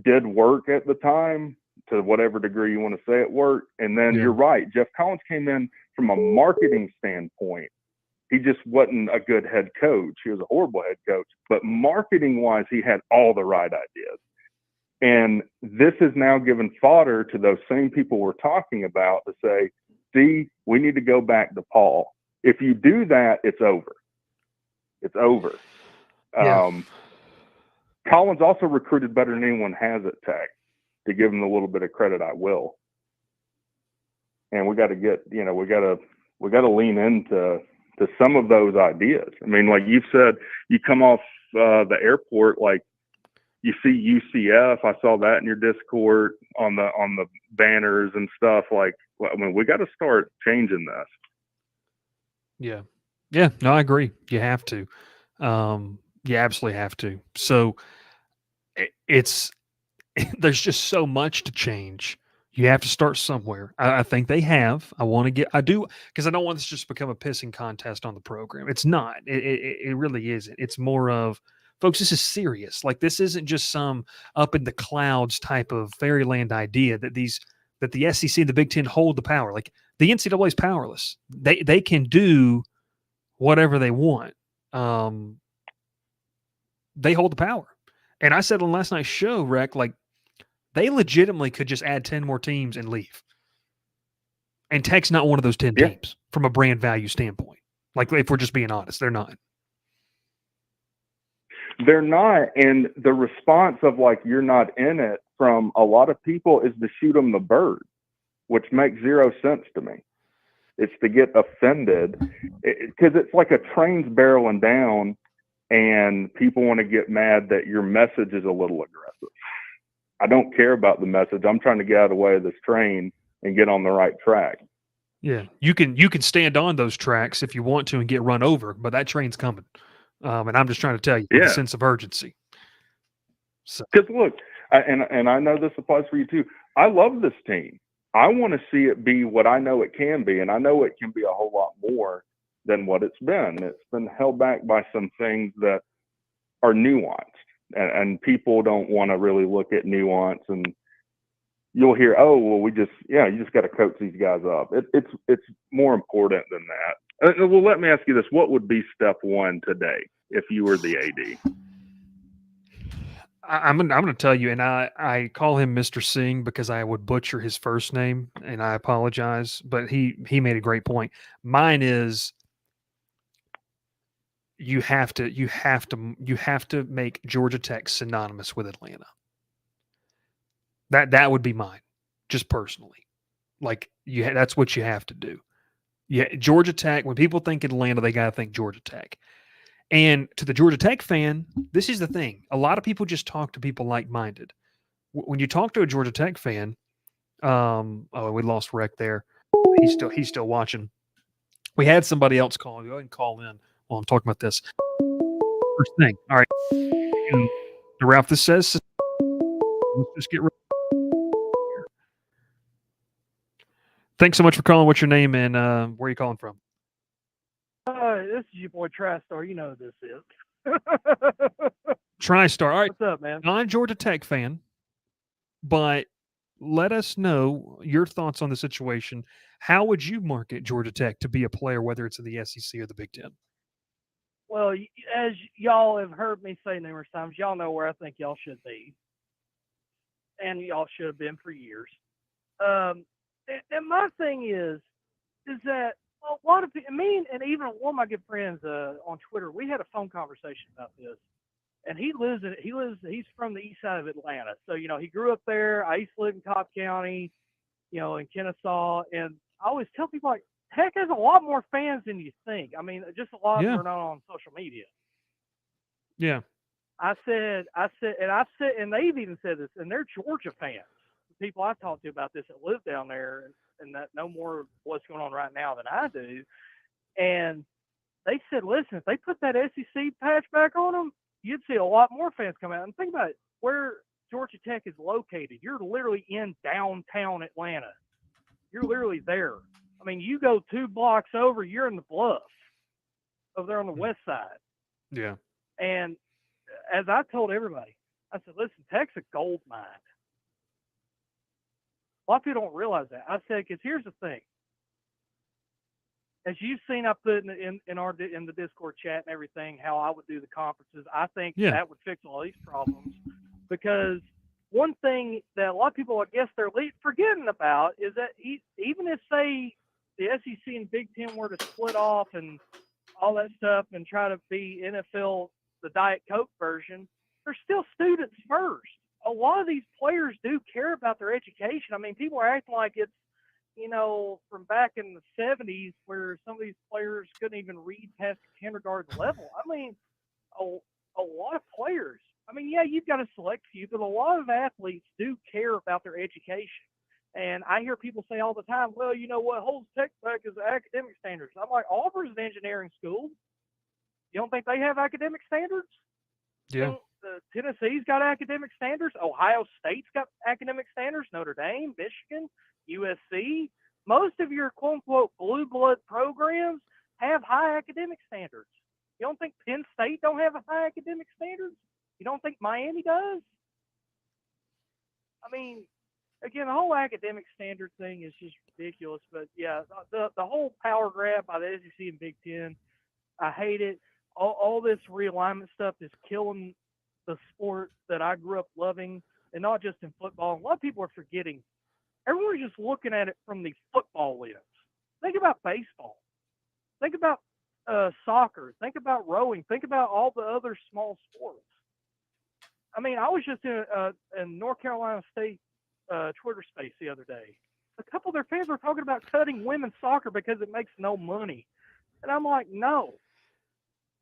Did work at the time, to whatever degree you want to say it worked. And then You're right. Jeff Collins came in from a marketing standpoint. He just wasn't a good head coach. He was a horrible head coach. But marketing wise, he had all the right ideas. And this is now given fodder to those same people we're talking about to say, see, we need to go back to Paul. If you do that, it's over. It's over. Yeah. Collins also recruited better than anyone has at Tech. To give him a little bit of credit, I will. And we got to get, we got to lean into some of those ideas. I mean, like you've said, you come off the airport, like you see UCF. I saw that in your Discord on the banners and stuff. Like, I mean, we got to start changing this. Yeah. Yeah. No, I agree. You have to. You absolutely have to. So there's just so much to change. You have to start somewhere. I think they have. I do, because I don't want this to just become a pissing contest on the program. It's not. It really isn't. It's more of, folks, this is serious. Like, this isn't just some up in the clouds type of fairyland idea that the SEC and the Big Ten hold the power. Like, the NCAA is powerless. They can do whatever they want. They hold the power. And I said on last night's show, Rec, like, they legitimately could just add 10 more teams and leave. And Tech's not one of those 10 teams from a brand value standpoint. Like, if we're just being honest, they're not. They're not. And the response of, like, you're not in it from a lot of people is to shoot them the bird, which makes zero sense to me. It's to get offended because it's like a train's barreling down and people want to get mad that your message is a little aggressive. I don't care about the message. I'm trying to get out of the way of this train and get on the right track. Yeah, you can stand on those tracks if you want to and get run over, but that train's coming. And I'm just trying to tell you with a sense of urgency. Because look, and I know this applies for you too. I love this team. I want to see it be what I know it can be, and I know it can be a whole lot more than what it's been. It's been held back by some things that are nuanced. And people don't want to really look at nuance, and you'll hear, oh, well, you just got to coach these guys up. It's more important than that. Well, let me ask you this. What would be step one today if you were the AD? I'm going to tell you, and I call him Mr. Singh because I would butcher his first name, and I apologize, but he made a great point. Mine is, you have to make Georgia Tech synonymous with Atlanta. That would be mine, just personally. Like, that's what you have to do. Yeah, Georgia Tech. When people think Atlanta, they got to think Georgia Tech. And to the Georgia Tech fan, this is the thing. A lot of people just talk to people like-minded. When you talk to a Georgia Tech fan, oh, we lost Rec there. He's still watching. We had somebody else call. Go ahead and call in while I'm talking about this. First thing. All right. The Ralph, this says, let's just get right here. Thanks so much for calling. What's your name and where are you calling from? This is your boy TriStar. You know who this is. TriStar. All right. What's up, man? Non-Georgia Tech fan, but let us know your thoughts on the situation. How would you market Georgia Tech to be a player, whether it's in the SEC or the Big Ten? Well, as y'all have heard me say numerous times, y'all know where I think y'all should be, and y'all should have been for years. And my thing is that a lot of people, me and even one of my good friends on Twitter, we had a phone conversation about this. And he's from the east side of Atlanta, so he grew up there. I used to live in Cobb County, in Kennesaw, and I always tell people like, Tech has a lot more fans than you think. I mean, just a lot of them are not on social media. Yeah. I said, and they've even said this, and they're Georgia fans. The people I talked to about this that live down there and that know more of what's going on right now than I do. And they said, listen, if they put that SEC patch back on them, you'd see a lot more fans come out. And think about it, where Georgia Tech is located. You're literally in downtown Atlanta. You're literally there. I mean, you go 2 blocks over, you're in the Bluff, over there on the west side. Yeah. And as I told everybody, I said, listen, Tech's a gold mine. A lot of people don't realize that. I said, because here's the thing. As you've seen, I put in the Discord chat and everything how I would do the conferences. I think that would fix all these problems, because one thing that a lot of people, I guess, they're forgetting about is that even if, say, the SEC and Big Ten were to split off and all that stuff and try to be NFL, the Diet Coke version, they're still students first. A lot of these players do care about their education. I mean, people are acting like it's, from back in the 70s where some of these players couldn't even read past the kindergarten level. I mean, a lot of players. I mean, yeah, you've got a select few, but a lot of athletes do care about their education. And I hear people say all the time, well, you know what holds Tech back is the academic standards. I'm like, Auburn's an engineering school. You don't think they have academic standards? Yeah. Tennessee's got academic standards. Ohio State's got academic standards. Notre Dame, Michigan, USC. Most of your quote-unquote blue blood programs have high academic standards. You don't think Penn State don't have a high academic standards? You don't think Miami does? I mean, again, the whole academic standard thing is just ridiculous. But, yeah, the whole power grab by the SEC and Big Ten, I hate it. All this realignment stuff is killing the sport that I grew up loving, and not just in football. A lot of people are forgetting. Everyone's just looking at it from the football lens. Think about baseball. Think about soccer. Think about rowing. Think about all the other small sports. I mean, I was just in North Carolina State Twitter space the other day. A couple of their fans were talking about cutting women's soccer because it makes no money. And I'm like, no.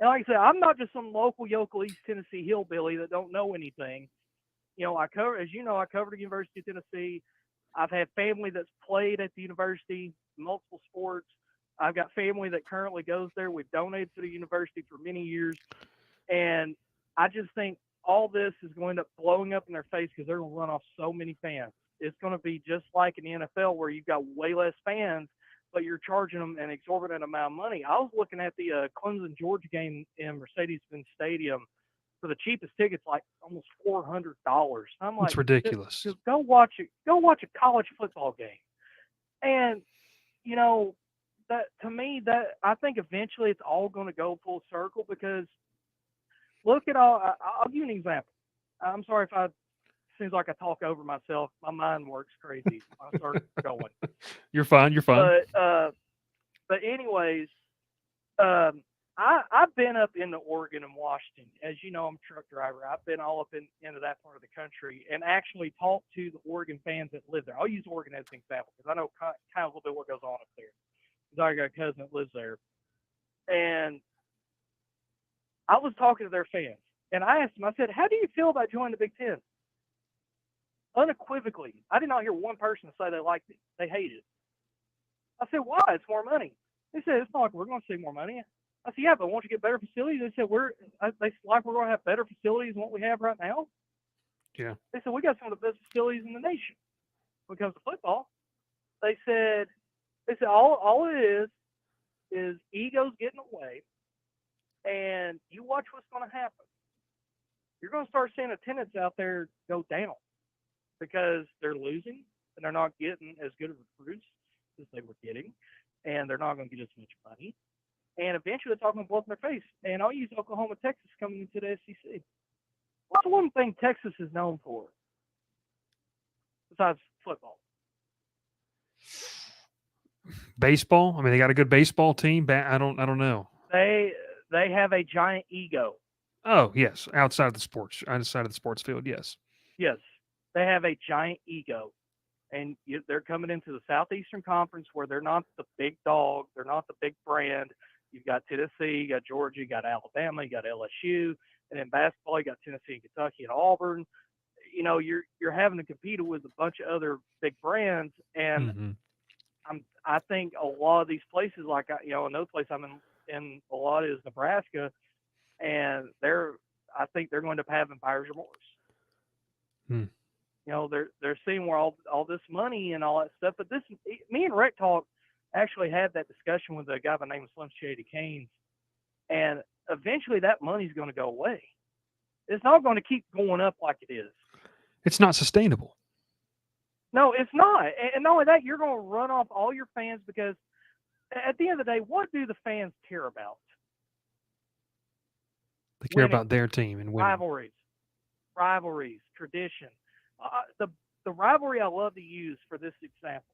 And like I said, I'm not just some local yokel East Tennessee hillbilly that don't know anything. I covered the University of Tennessee. I've had family that's played at the university, multiple sports. I've got family that currently goes there. We've donated to the university for many years. And I just think all this is going to end up blowing up in their face because they're going to run off so many fans. It's going to be just like in the NFL where you've got way less fans, but you're charging them an exorbitant amount of money. I was looking at the Clemson-Georgia game in Mercedes-Benz Stadium for the cheapest tickets, like almost $400. I'm like, it's ridiculous. Just go watch it. Go watch a college football game. And, that to me, that I think eventually it's all going to go full circle, because look at I'll give you an example. I'm sorry if seems like I talk over myself. My mind works crazy. I start going. You're fine. But anyways, I've been up into Oregon and Washington. As you know, I'm a truck driver. I've been all up into that part of the country and actually talked to the Oregon fans that live there. I'll use Oregon as an example because I know kind of a little bit what goes on up there. because I got a cousin that lives there. And I was talking to their fans, and I asked them, I said, how do you feel about joining the Big Ten? Unequivocally, I did not hear one person say they liked it. They hated it. I said, why? It's more money. They said, it's not like we're going to see more money. I said, yeah, but won't you get better facilities? They said, we're going to have better facilities than what we have right now. Yeah. They said, we got some of the best facilities in the nation when it comes to football. They said all it is egos getting away, and you watch what's going to happen. You're going to start seeing attendance out there go down because they're losing and they're not getting as good of recruits as they were getting, and they're not going to get as much money. And eventually it's all going to blow up in their face. And I'll use Oklahoma, Texas coming into the SEC. What's one thing Texas is known for besides football? Baseball. I mean, they got a good baseball team. I don't know. They have a giant ego. Oh yes, outside of the sports field. Yes. Yes, they have a giant ego, and they're coming into the Southeastern Conference where they're not the big dog. They're not the big brand. You've got Tennessee, you got Georgia, you got Alabama, you got LSU, and in basketball, you got Tennessee and Kentucky and Auburn. You know, you're having to compete with a bunch of other big brands, and I think a lot of these places, like another place I'm in a lot is Nebraska, and I think they're going to have buyer's remorse. You know, they're seeing where all this money and all that stuff. But me and Rec Talk actually had that discussion with a guy by the name of Slim Shady Canes, and eventually that money's going to go away. It's not going to keep going up like it is. It's not sustainable. No, it's not. And not only that, you're going to run off all your fans because at the end of the day, what do the fans care about? They care about their team and winning. Rivalries, tradition. The rivalry I love to use for this example,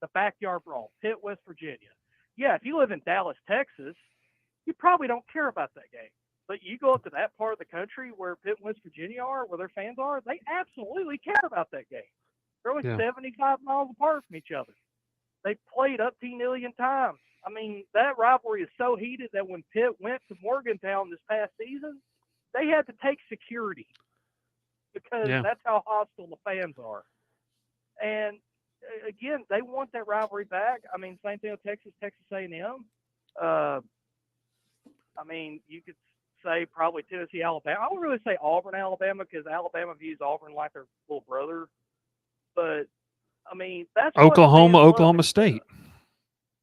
the backyard brawl, Pitt, West Virginia. Yeah, if you live in Dallas, Texas, you probably don't care about that game. But you go up to that part of the country where Pitt and West Virginia are, where their fans are, they absolutely care about that game. They're only 75 miles apart from each other. They played up to a million times. I mean, that rivalry is so heated that when Pitt went to Morgantown this past season, they had to take security because that's how hostile the fans are. And again, they want that rivalry back. I mean, same thing with Texas A&M. I mean, you could say probably Tennessee, Alabama. I would really say Auburn, Alabama, because Alabama views Auburn like their little brother. But I mean, that's Oklahoma State.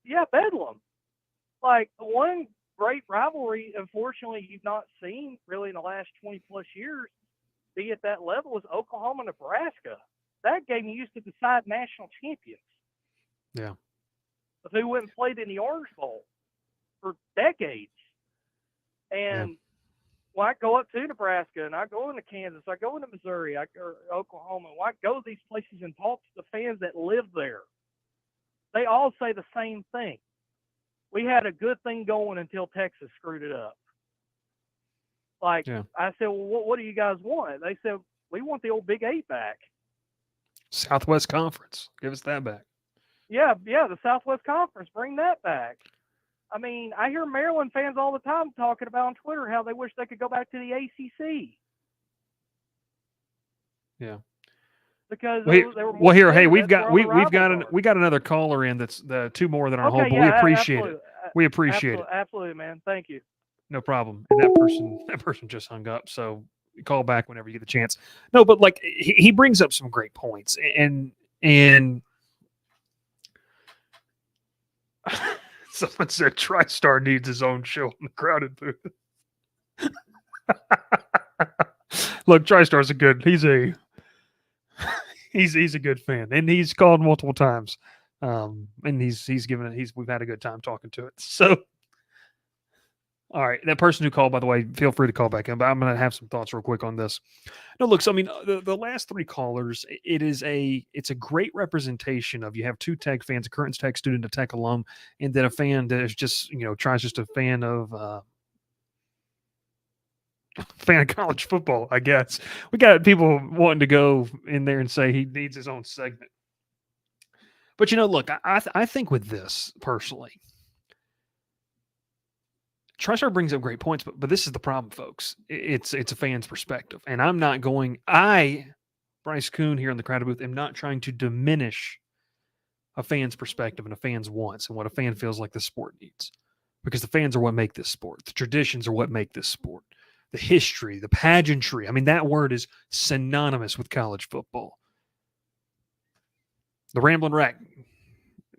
Yeah, Bedlam. Like the one great rivalry, unfortunately, you've not seen really in the last 20 plus years be at that level is Oklahoma, Nebraska. That game used to decide national champions. Yeah. But who went and played in the Orange Bowl for decades. And when I go up to Nebraska and I go into Kansas, I go into Missouri, or Oklahoma, when I go to these places and talk to the fans that live there, they all say the same thing. We had a good thing going until Texas screwed it up. I said, well, what do you guys want? They said, we want the old Big 8 back. Southwest Conference. Give us that back. Yeah, the Southwest Conference. Bring that back. I mean, I hear Maryland fans all the time talking about on Twitter how they wish they could go back to the ACC. Yeah. Because we got another caller in that's the two more than our whole. But we appreciate it. We appreciate it. Absolutely, man. Thank you. No problem. And that person just hung up. So call back whenever you get the chance. No, but like he brings up some great points, and someone said TriStar needs his own show in the crowded booth. Look, TriStar's he's a good fan, and he's called multiple times. And we've had a good time talking to it. So, all right, that person who called, by the way, feel free to call back in, but I'm going to have some thoughts real quick on this. No, look, so I mean, the last three callers, it's a great representation of, you have two Tech fans, a current Tech student, a Tech alum, and then a fan that is just, a fan of college football, I guess. We got people wanting to go in there and say he needs his own segment. But look, I think with this personally, TriStar brings up great points, but this is the problem, folks. It's a fan's perspective, and I'm not going. Bryce Koon here in the Crowded Booth, am not trying to diminish a fan's perspective and a fan's wants and what a fan feels like the sport needs, because the fans are what make this sport. The traditions are what make this sport. The history, the pageantry. I mean, that word is synonymous with college football. The Ramblin' Wreck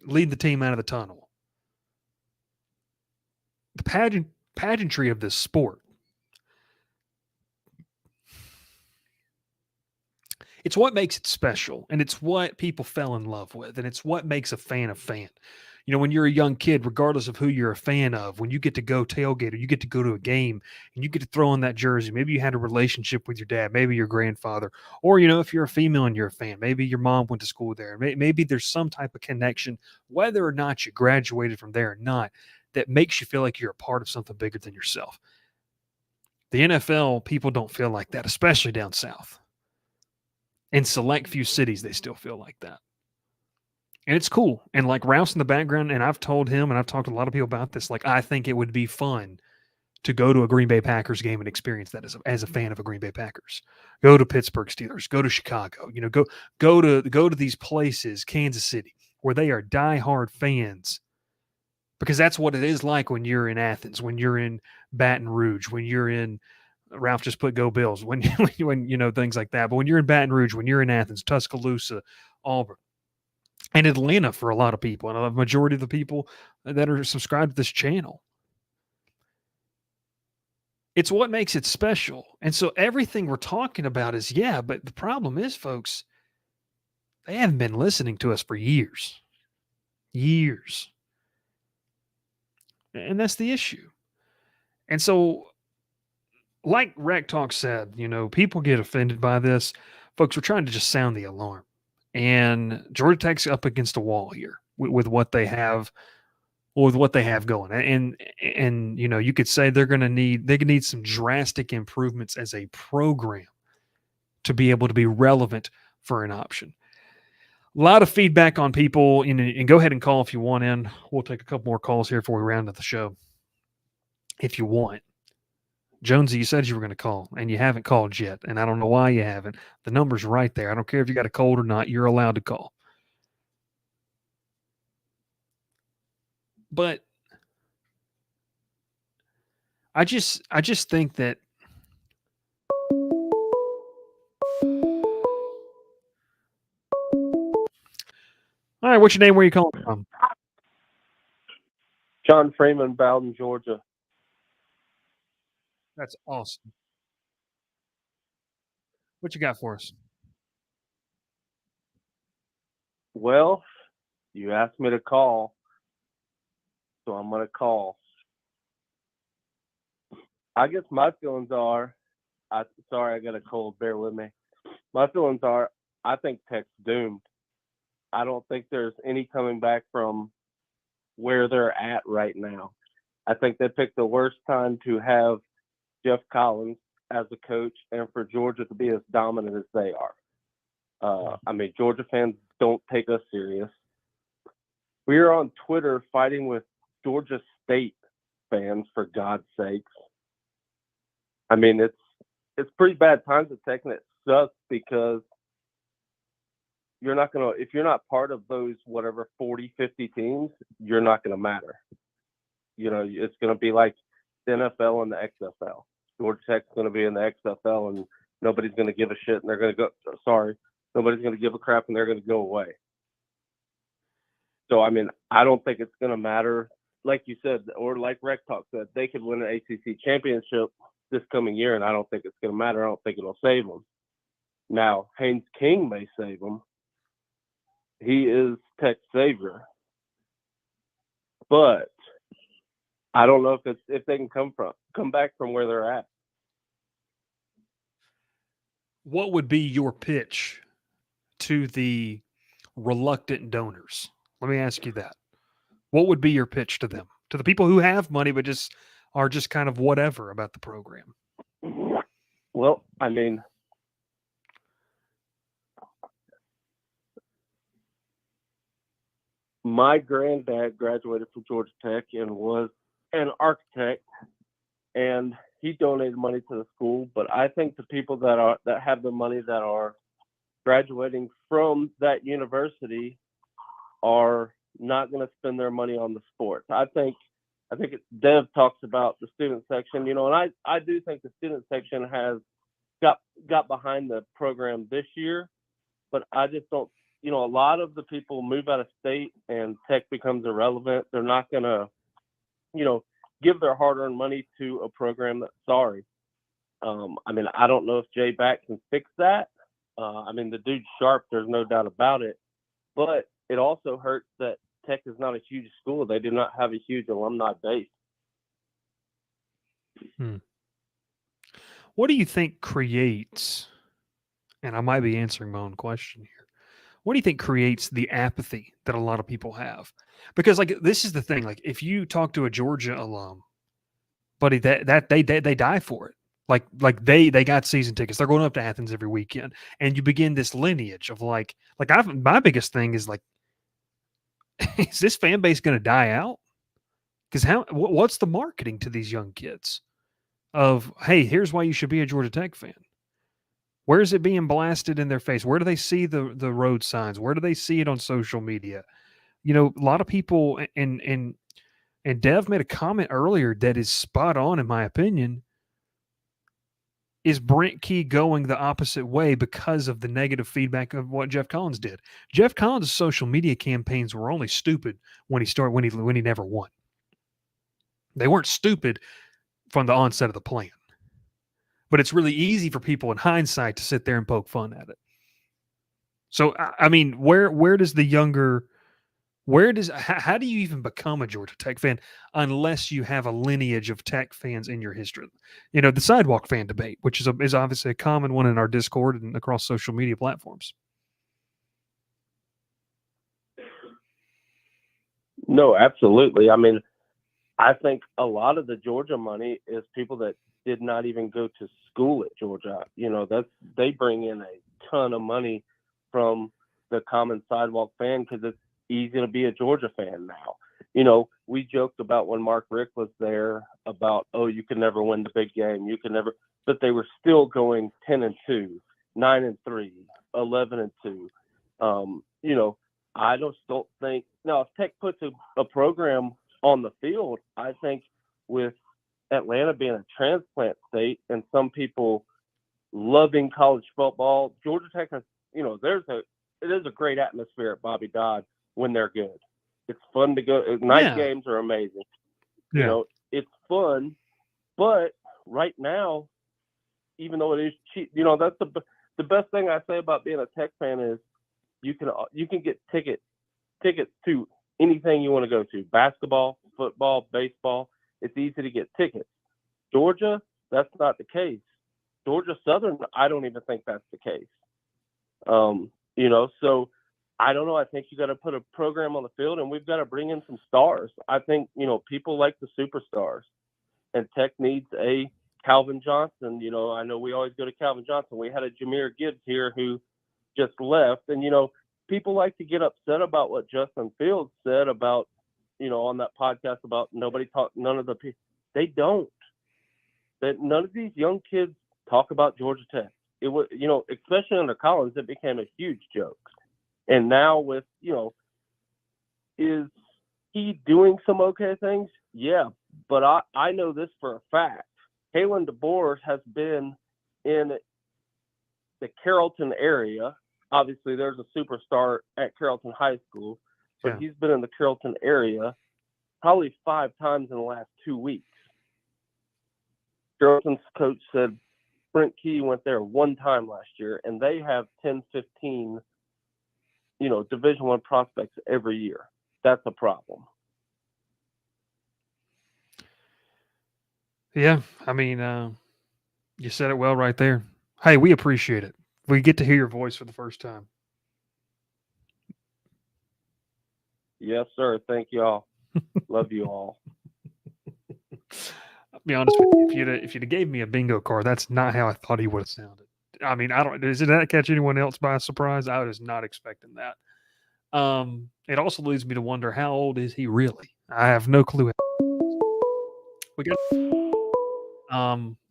lead the team out of the tunnel. The pageantry of this sport. It's what makes it special, and it's what people fell in love with, and it's what makes a fan a fan. When you're a young kid, regardless of who you're a fan of, when you get to go tailgate or you get to go to a game and you get to throw on that jersey, maybe you had a relationship with your dad, maybe your grandfather, or, if you're a female and you're a fan, maybe your mom went to school there. Maybe there's some type of connection, whether or not you graduated from there or not, that makes you feel like you're a part of something bigger than yourself. The NFL, people don't feel like that, especially down south. In select few cities, they still feel like that. And it's cool. And like Ralph's in the background, and I've told him, and I've talked to a lot of people about this, like I think it would be fun to go to a Green Bay Packers game and experience that as a fan of a Green Bay Packers. Go to Pittsburgh Steelers, go to Chicago, go to these places, Kansas City, where they are diehard fans. Because that's what it is like when you're in Athens, when you're in Baton Rouge, when you're in Ralph just put Go Bills, when things like that. But when you're in Baton Rouge, when you're in Athens, Tuscaloosa, Auburn, and Atlanta for a lot of people, and a majority of the people that are subscribed to this channel. It's what makes it special. And so everything we're talking about is, but the problem is, folks, they haven't been listening to us for years. Years. And that's the issue. And so, like Rec Talk said, people get offended by this. Folks, we're trying to just sound the alarm. And Georgia Tech's up against a wall here with what they have, going. And you could say they could need some drastic improvements as a program to be able to be relevant for an option. A lot of feedback on people, and go ahead and call if you want in. We'll take a couple more calls here before we round up the show. If you want. Jonesy, you said you were going to call, and you haven't called yet, and I don't know why you haven't. The number's right there. I don't care if you got a cold or not. You're allowed to call. But I just think that all right, what's your name? Where are you calling from? John Freeman, Bowden, Georgia. That's awesome. What you got for us? Well, you asked me to call, so I'm going to call. I guess my feelings are, sorry, I got a cold, bear with me. My feelings are, I think Tech's doomed. I don't think there's any coming back from where they're at right now. I think they picked the worst time to have Jeff Collins as a coach and for Georgia to be as dominant as they are. Georgia fans don't take us serious. We are on Twitter fighting with Georgia State fans, for God's sakes. It's pretty bad times at Tech, and it sucks because if you're not part of those, 40, 50 teams, you're not going to matter. It's going to be like the NFL and the XFL. Georgia Tech's going to be in the XFL, and nobody's going to give a shit, and they're going to go, nobody's going to give a crap, and they're going to go away. So, I don't think it's going to matter. Like you said, or like Rec Talk said, they could win an ACC championship this coming year, and I don't think it's going to matter. I don't think it'll save them. Now, Haynes King may save them. He is Tech's savior. But I don't know if they can come back from where they're at. What would be your pitch to the reluctant donors? Let me ask you that. What would be your pitch to them? To the people who have money but are just kind of whatever about the program? Well, my granddad graduated from Georgia Tech and was an architect, and he donated money to the school. But I think the people that have the money that are graduating from that university are not going to spend their money on the sports. I think Dev talks about the student section, and I do think the student section has got behind the program this year, but I just don't, a lot of the people move out of state and Tech becomes irrelevant. They're not going to, give their hard-earned money to a program that's sorry. I don't know if Jay Back can fix that. The dude's sharp, there's no doubt about it, but it also hurts that Tech is not a huge school. They do not have a huge alumni base. What do you think creates, and I might be answering my own question here, what do you think creates the apathy that a lot of people have? Because this is the thing, if you talk to a Georgia alum, buddy, that they die for it. They got season tickets. They're going up to Athens every weekend, and you begin this lineage of my biggest thing is is this fan base going to die out? Because what's the marketing to these young kids of, hey, here's why you should be a Georgia Tech fan? Where is it being blasted in their face? Where do they see the road signs? Where do they see it on social media? A lot of people, and Dev made a comment earlier that is spot on, in my opinion. Is Brent Key going the opposite way because of the negative feedback of what Jeff Collins did? Jeff Collins' social media campaigns were only stupid when he never won. They weren't stupid from the onset of the plan. But it's really easy for people in hindsight to sit there and poke fun at it. So, where does the younger, how do you even become a Georgia Tech fan unless you have a lineage of Tech fans in your history? The sidewalk fan debate, which is obviously a common one in our Discord and across social media platforms. No, absolutely. I think a lot of the Georgia money is people that did not even go to school at Georgia. They bring in a ton of money from the common sidewalk fan because it's easy to be a Georgia fan now. We joked about when Mark Rick was there about, you can never win the big game. You can never, but they were still going 10-2, 9-3, 11-2. I just don't think, now if Tech puts a program on the field, I think with Atlanta being a transplant state and some people loving college football, Georgia Tech has, it is a great atmosphere at Bobby Dodd when they're good. It's fun to go. Night games are amazing. Yeah. It's fun, but right now, even though it is cheap, that's the best thing I say about being a Tech fan is you can get tickets to anything you want to go to, basketball, football, baseball. It's easy to get tickets. Georgia, that's not the case. Georgia Southern, I don't even think that's the case. So I don't know. I think you got to put a program on the field, and we've got to bring in some stars. I think, people like the superstars, and Tech needs a Calvin Johnson. I know we always go to Calvin Johnson. We had a Jahmyr Gibbs here who just left, and, people like to get upset about what Justin Fields said about, on that podcast about none of the people. They don't. That none of these young kids talk about Georgia Tech. It was, especially under Collins, it became a huge joke. And now with, is he doing some okay things? Yeah, but I know this for a fact. Kalen DeBoer has been in the Carrollton area. Obviously, there's a superstar at Carrollton High School, but he's been in the Carrollton area probably 5 times in the last 2 weeks. Carrollton's coach said Brent Key went there 1 time last year, and they have 10, 15, Division I prospects every year. That's a problem. Yeah, you said it well right there. Hey, we appreciate it. We get to hear your voice for the first time. Yes, sir. Thank you all. Love you all. I'll be honest with you. If you'd have gave me a bingo card, that's not how I thought he would have sounded. Does that catch anyone else by surprise? I was not expecting that. It also leads me to wonder, how old is he really? I have no clue. We got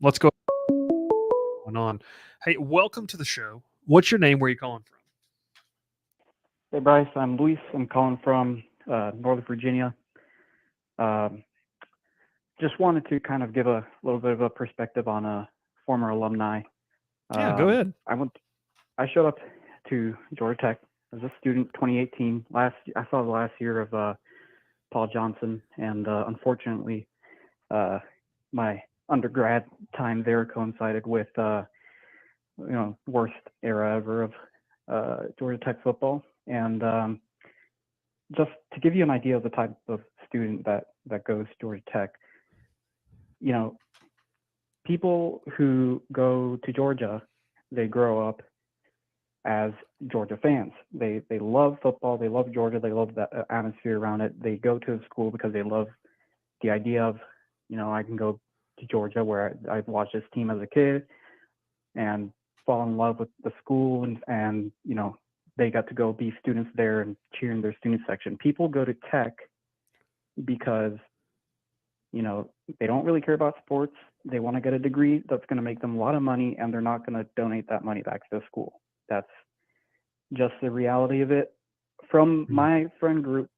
let's go on. Hey, welcome to the show. What's your name? Where are you calling from? Hey Bryce, I'm Luis. I'm calling from Northern Virginia. Um, just wanted to kind of give a little bit of a perspective on a former alumni. Yeah, go ahead. I showed up to Georgia Tech as a student, 2018. I saw the last year of Paul Johnson, and unfortunately, my undergrad time there coincided with worst era ever of Georgia Tech football. And just to give you an idea of the type of student that goes to Georgia Tech, people who go to Georgia, they grow up as Georgia fans. They love football. They love Georgia. They love the atmosphere around it. They go to the school because they love the idea of, I can go to Georgia where I've watched this team as a kid and fall in love with the school, and they got to go be students there and cheer in their student section. People go to Tech because they don't really care about sports. They want to get a degree that's going to make them a lot of money, and they're not going to donate that money back to the school. That's just the reality of it. From my friend group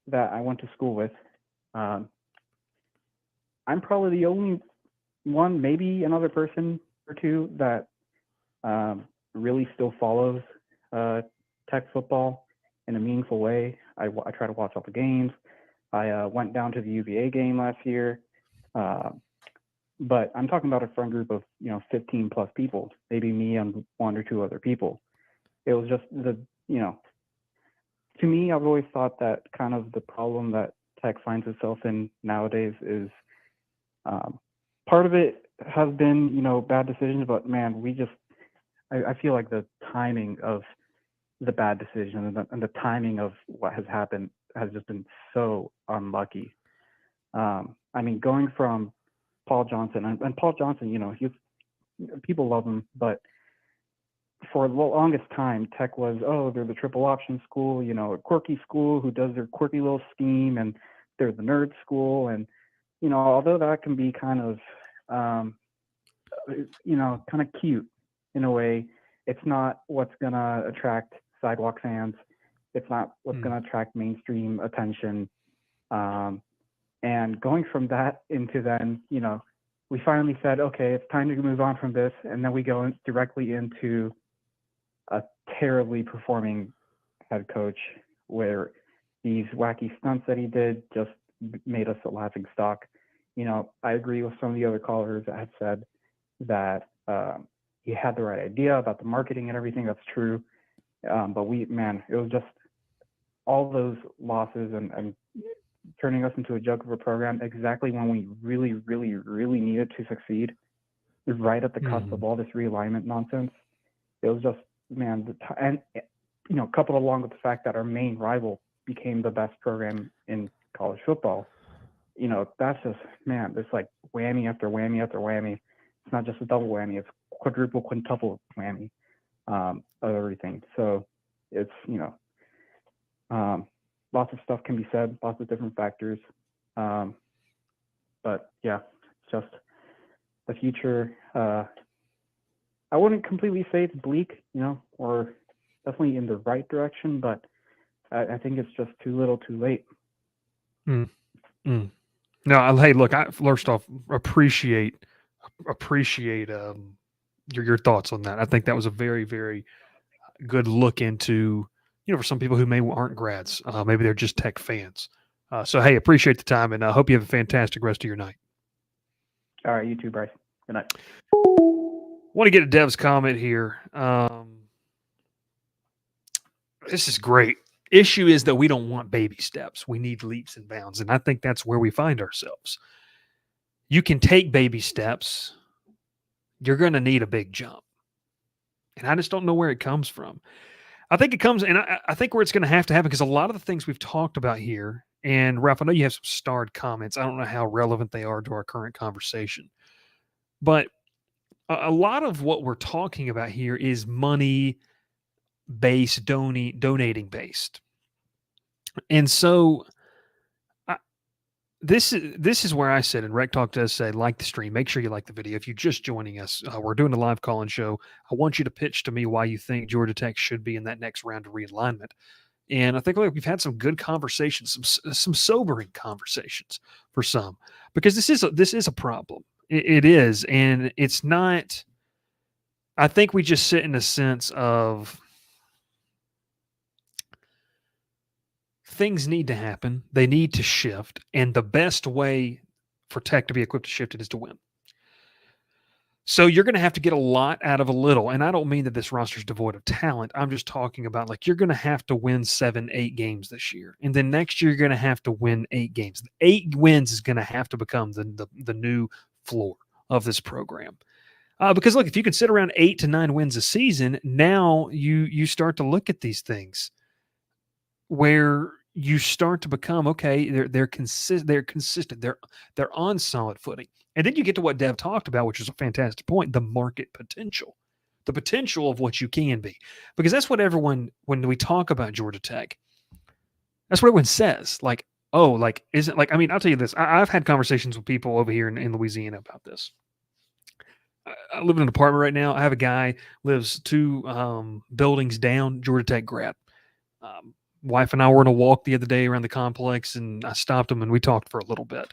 that I went to school with, I'm probably the only one, maybe another person or two, that really still follows Tech football in a meaningful way. I try to watch all the games. I went down to the UVA game last year, but I'm talking about a friend group of 15 plus people, maybe me and one or two other people. It was just to me, I've always thought that kind of the problem that Tech finds itself in nowadays is part of it has been bad decisions, but man, I feel like the timing of the bad decision and the timing of what has happened has just been so unlucky. I mean, going from Paul Johnson and Paul Johnson, people love him, but for the longest time, Tech was, they're the triple option school, a quirky school who does their quirky little scheme, and they're the nerd school. And, although that can be kind of, kind of cute in a way, it's not what's going to attract sidewalk fans. It's not what's going to attract mainstream attention. And going from that into then, we finally said, okay, it's time to move on from this. And then we go directly into a terribly performing head coach where these wacky stunts that he did just made us a laughing stock. I agree with some of the other callers that had said that he had the right idea about the marketing and everything. That's true. But it was just all those losses and turning us into a joke of a program exactly when we really, really, really needed to succeed, right at the cusp of all this realignment nonsense. It was just, coupled along with the fact that our main rival became the best program in college football, that's just, it's like whammy after whammy after whammy. It's not just a double whammy, it's quadruple, quintuple whammy of everything. So it's, lots of stuff can be said, lots of different factors. But yeah, it's just the future. I wouldn't completely say it's bleak, or definitely in the right direction, but I think it's just too little too late. No, hey, look, I first off appreciate your thoughts on that. I think that was a very, very good look into, for some people who aren't grads, maybe they're just Tech fans. So, hey, appreciate the time, and I hope you have a fantastic rest of your night. All right, you too, Bryce. Good night. Want to get a Dev's comment here. This is great. Issue is that we don't want baby steps. We need leaps and bounds, and I think that's where we find ourselves. You can take baby steps. You're going to need a big jump. And I just don't know where it comes from. I think it comes, and I think where it's going to have to happen, because a lot of the things we've talked about here, and Ralph, I know you have some starred comments. I don't know how relevant they are to our current conversation. But a lot of what we're talking about here is money-based, donating-based. And so this is where I said, and Rec Talk does say, like the stream, make sure you like the video. If you're just joining us, we're doing a live call-in show. I want you to pitch to me why you think Georgia Tech should be in that next round of realignment. And I think we've had some good conversations, some sobering conversations for some, because this is a problem. It is, and it's not. I think we just sit in a sense of things need to happen. They need to shift, and the best way for Tech to be equipped to shift it is to win. So you're going to have to get a lot out of a little. And I don't mean that this roster is devoid of talent. I'm just talking about like you're going to have to win 7-8 games this year. And then next year, you're going to have to win 8 games. 8 wins is going to have to become the new floor of this program. Because look, if you can sit around 8 to 9 wins a season, now you start to look at these things where you start to become okay. They're consistent. They're on solid footing. And then you get to what Dev talked about, which is a fantastic point: the market potential, the potential of what you can be, because that's what everyone, when we talk about Georgia Tech, that's what everyone says. Like, oh, like isn't like I mean, I'll tell you this: I've had conversations with people over here in Louisiana about this. I live in an apartment right now. I have a guy lives 2 buildings down, Georgia Tech grad. Wife and I were on a walk the other day around the complex, and I stopped him and we talked for a little bit.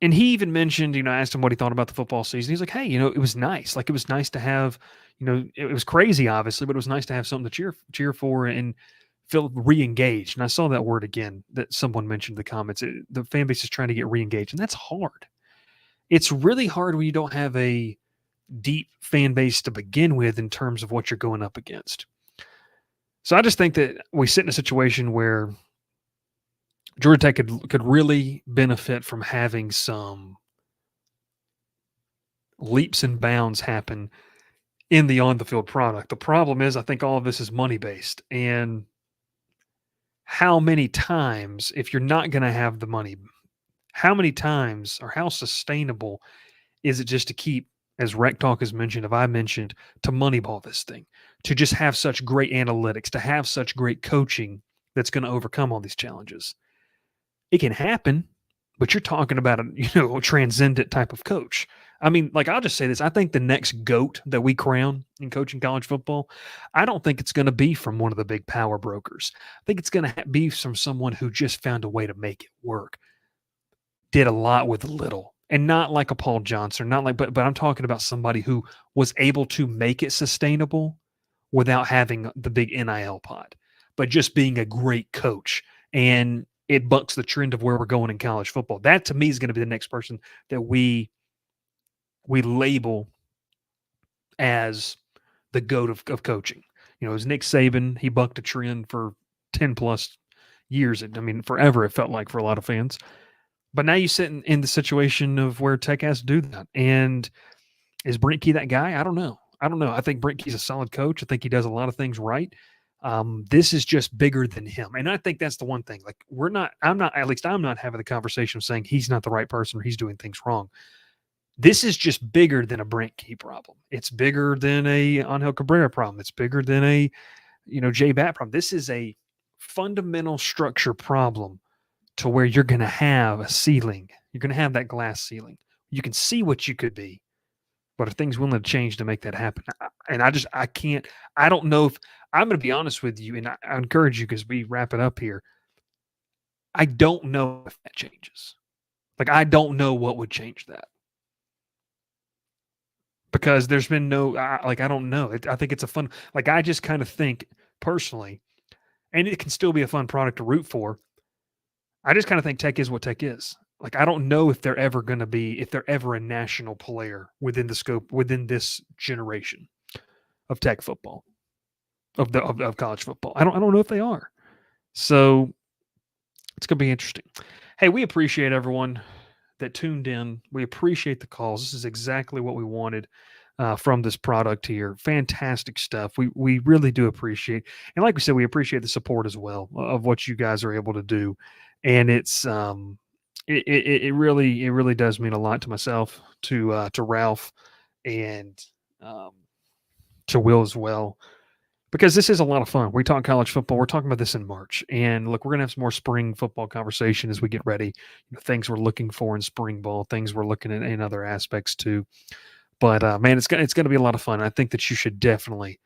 And he even mentioned, I asked him what he thought about the football season. He's like, hey, it was nice. Like, it was nice to have, it was crazy, obviously, but it was nice to have something to cheer for and feel re-engaged. And I saw that word again that someone mentioned in the comments. The fan base is trying to get re-engaged, and that's hard. It's really hard when you don't have a deep fan base to begin with in terms of what you're going up against. So I just think that we sit in a situation where Georgia Tech could really benefit from having some leaps and bounds happen in the on-the-field product. The problem is I think all of this is money-based. And how many times, if you're not going to have the money, how many times or how sustainable is it just to keep, as Rec Talk has mentioned, have I mentioned, to moneyball this thing, to just have such great analytics, to have such great coaching that's going to overcome all these challenges? It can happen, but you're talking about a transcendent type of coach. I mean, like, I'll just say this: I think the next GOAT that we crown in coaching college football, I don't think it's going to be from one of the big power brokers. I think it's going to be from someone who just found a way to make it work, did a lot with little, and not like a Paul Johnson, not like, but I'm talking about somebody who was able to make it sustainable without having the big NIL pot, but just being a great coach. And it bucks the trend of where we're going in college football. That, to me, is going to be the next person that we label as the GOAT of coaching. It was Nick Saban. He bucked a trend for 10 plus years. I mean, forever, it felt like, for a lot of fans. But now you sit in the situation of where Tech has to do that. And is Brent Key that guy? I don't know. I think Brent Key's a solid coach. I think he does a lot of things right. This is just bigger than him. And I think that's the one thing. Like, I'm not having the conversation of saying he's not the right person or he's doing things wrong. This is just bigger than a Brent Key problem. It's bigger than a Angel Cabrera problem. It's bigger than a, Jay Batt problem. This is a fundamental structure problem to where you're going to have a ceiling. You're going to have that glass ceiling. You can see what you could be, but are things willing to change to make that happen? And I don't know if, I'm going to be honest with you, and I encourage you, because we wrap it up here, I don't know if that changes. Like, I don't know what would change that. Because there's been no, I don't know. I think it's a fun, like, I just kind of think personally, and it can still be a fun product to root for. I just kind of think Tech is what Tech is. Like, I don't know if they're ever a national player within the scope, within this generation of Tech football, of college football. I don't know if they are. So it's going to be interesting. Hey, we appreciate everyone that tuned in. We appreciate the calls. This is exactly what we wanted from this product here. Fantastic stuff. We really do appreciate, and like we said, we appreciate the support as well of what you guys are able to do. And it's it really does mean a lot to myself, to Ralph, and to Will as well. because this is a lot of fun. We talk college football. We're talking about this in March. And look, we're going to have some more spring football conversation as we get ready. Things we're looking for in spring ball, things we're looking at in other aspects too. But man, it's going to be a lot of fun. I think that you should definitely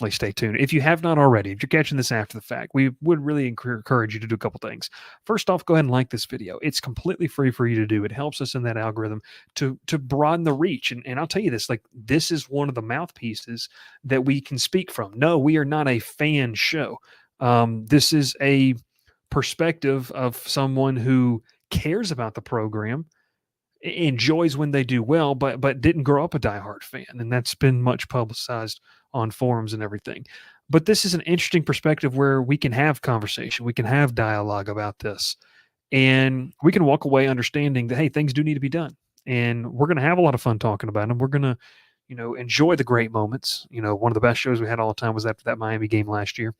stay tuned. If you have not already, if you're catching this after the fact, we would really encourage you to do a couple things. First off, go ahead and like this video. It's completely free for you to do. It helps us in that algorithm to broaden the reach. And I'll tell you this, like, this is one of the mouthpieces that we can speak from. No, we are not a fan show. This is a perspective of someone who cares about the program, enjoys when they do well, but didn't grow up a diehard fan, and that's been much publicized on forums and everything. But this is an interesting perspective where we can have conversation, we can have dialogue about this, and we can walk away understanding that, hey, things do need to be done, and we're going to have a lot of fun talking about them. We're going to, enjoy the great moments. One of the best shows we had all the time was after that Miami game last year.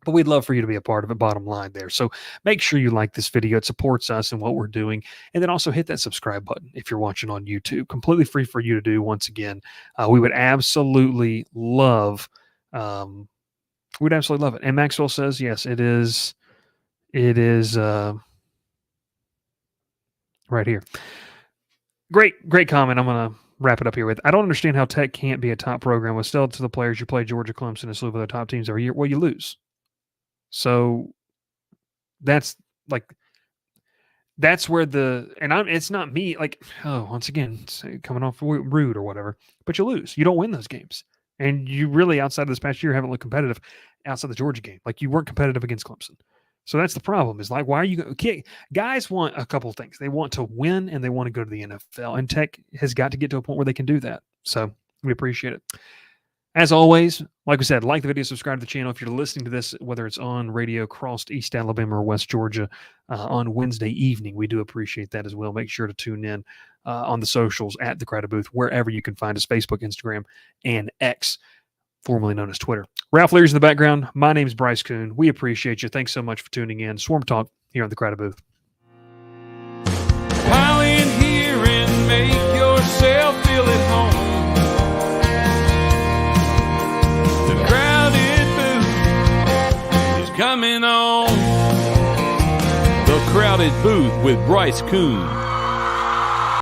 But we'd love for you to be a part of it, bottom line there. So make sure you like this video. It supports us and what we're doing. And then also hit that subscribe button if you're watching on YouTube. Completely free for you to do once again. We would absolutely love it. And Maxwell says, yes, it is right here. Great comment. I'm going to wrap it up here with, I don't understand how Tech can't be a top program with still to the players you play Georgia, Clemson, and slew of other top teams every year. Well, you lose. So that's where it's not me, like, once again, it's coming off rude or whatever, but you lose. You don't win those games. And you really, outside of this past year, haven't looked competitive outside the Georgia game. Like, you weren't competitive against Clemson. So that's the problem, is like, why are you guys want a couple of things. They want to win and they want to go to the NFL, and Tech has got to get to a point where they can do that. So we appreciate it. As always, like we said, like the video, subscribe to the channel. If you're listening to this, whether it's on radio across East Alabama or West Georgia on Wednesday evening, we do appreciate that as well. Make sure to tune in on the socials at The Crowded Booth, wherever you can find us, Facebook, Instagram, and X, formerly known as Twitter. Ralph Leary's in the background. My name's Bryce Koon. We appreciate you. Thanks so much for tuning in. Swarm Talk here on The Crowded Booth. Pile in here and make yourself feel at home. Coming on The Crowded Booth with Bryce Koon.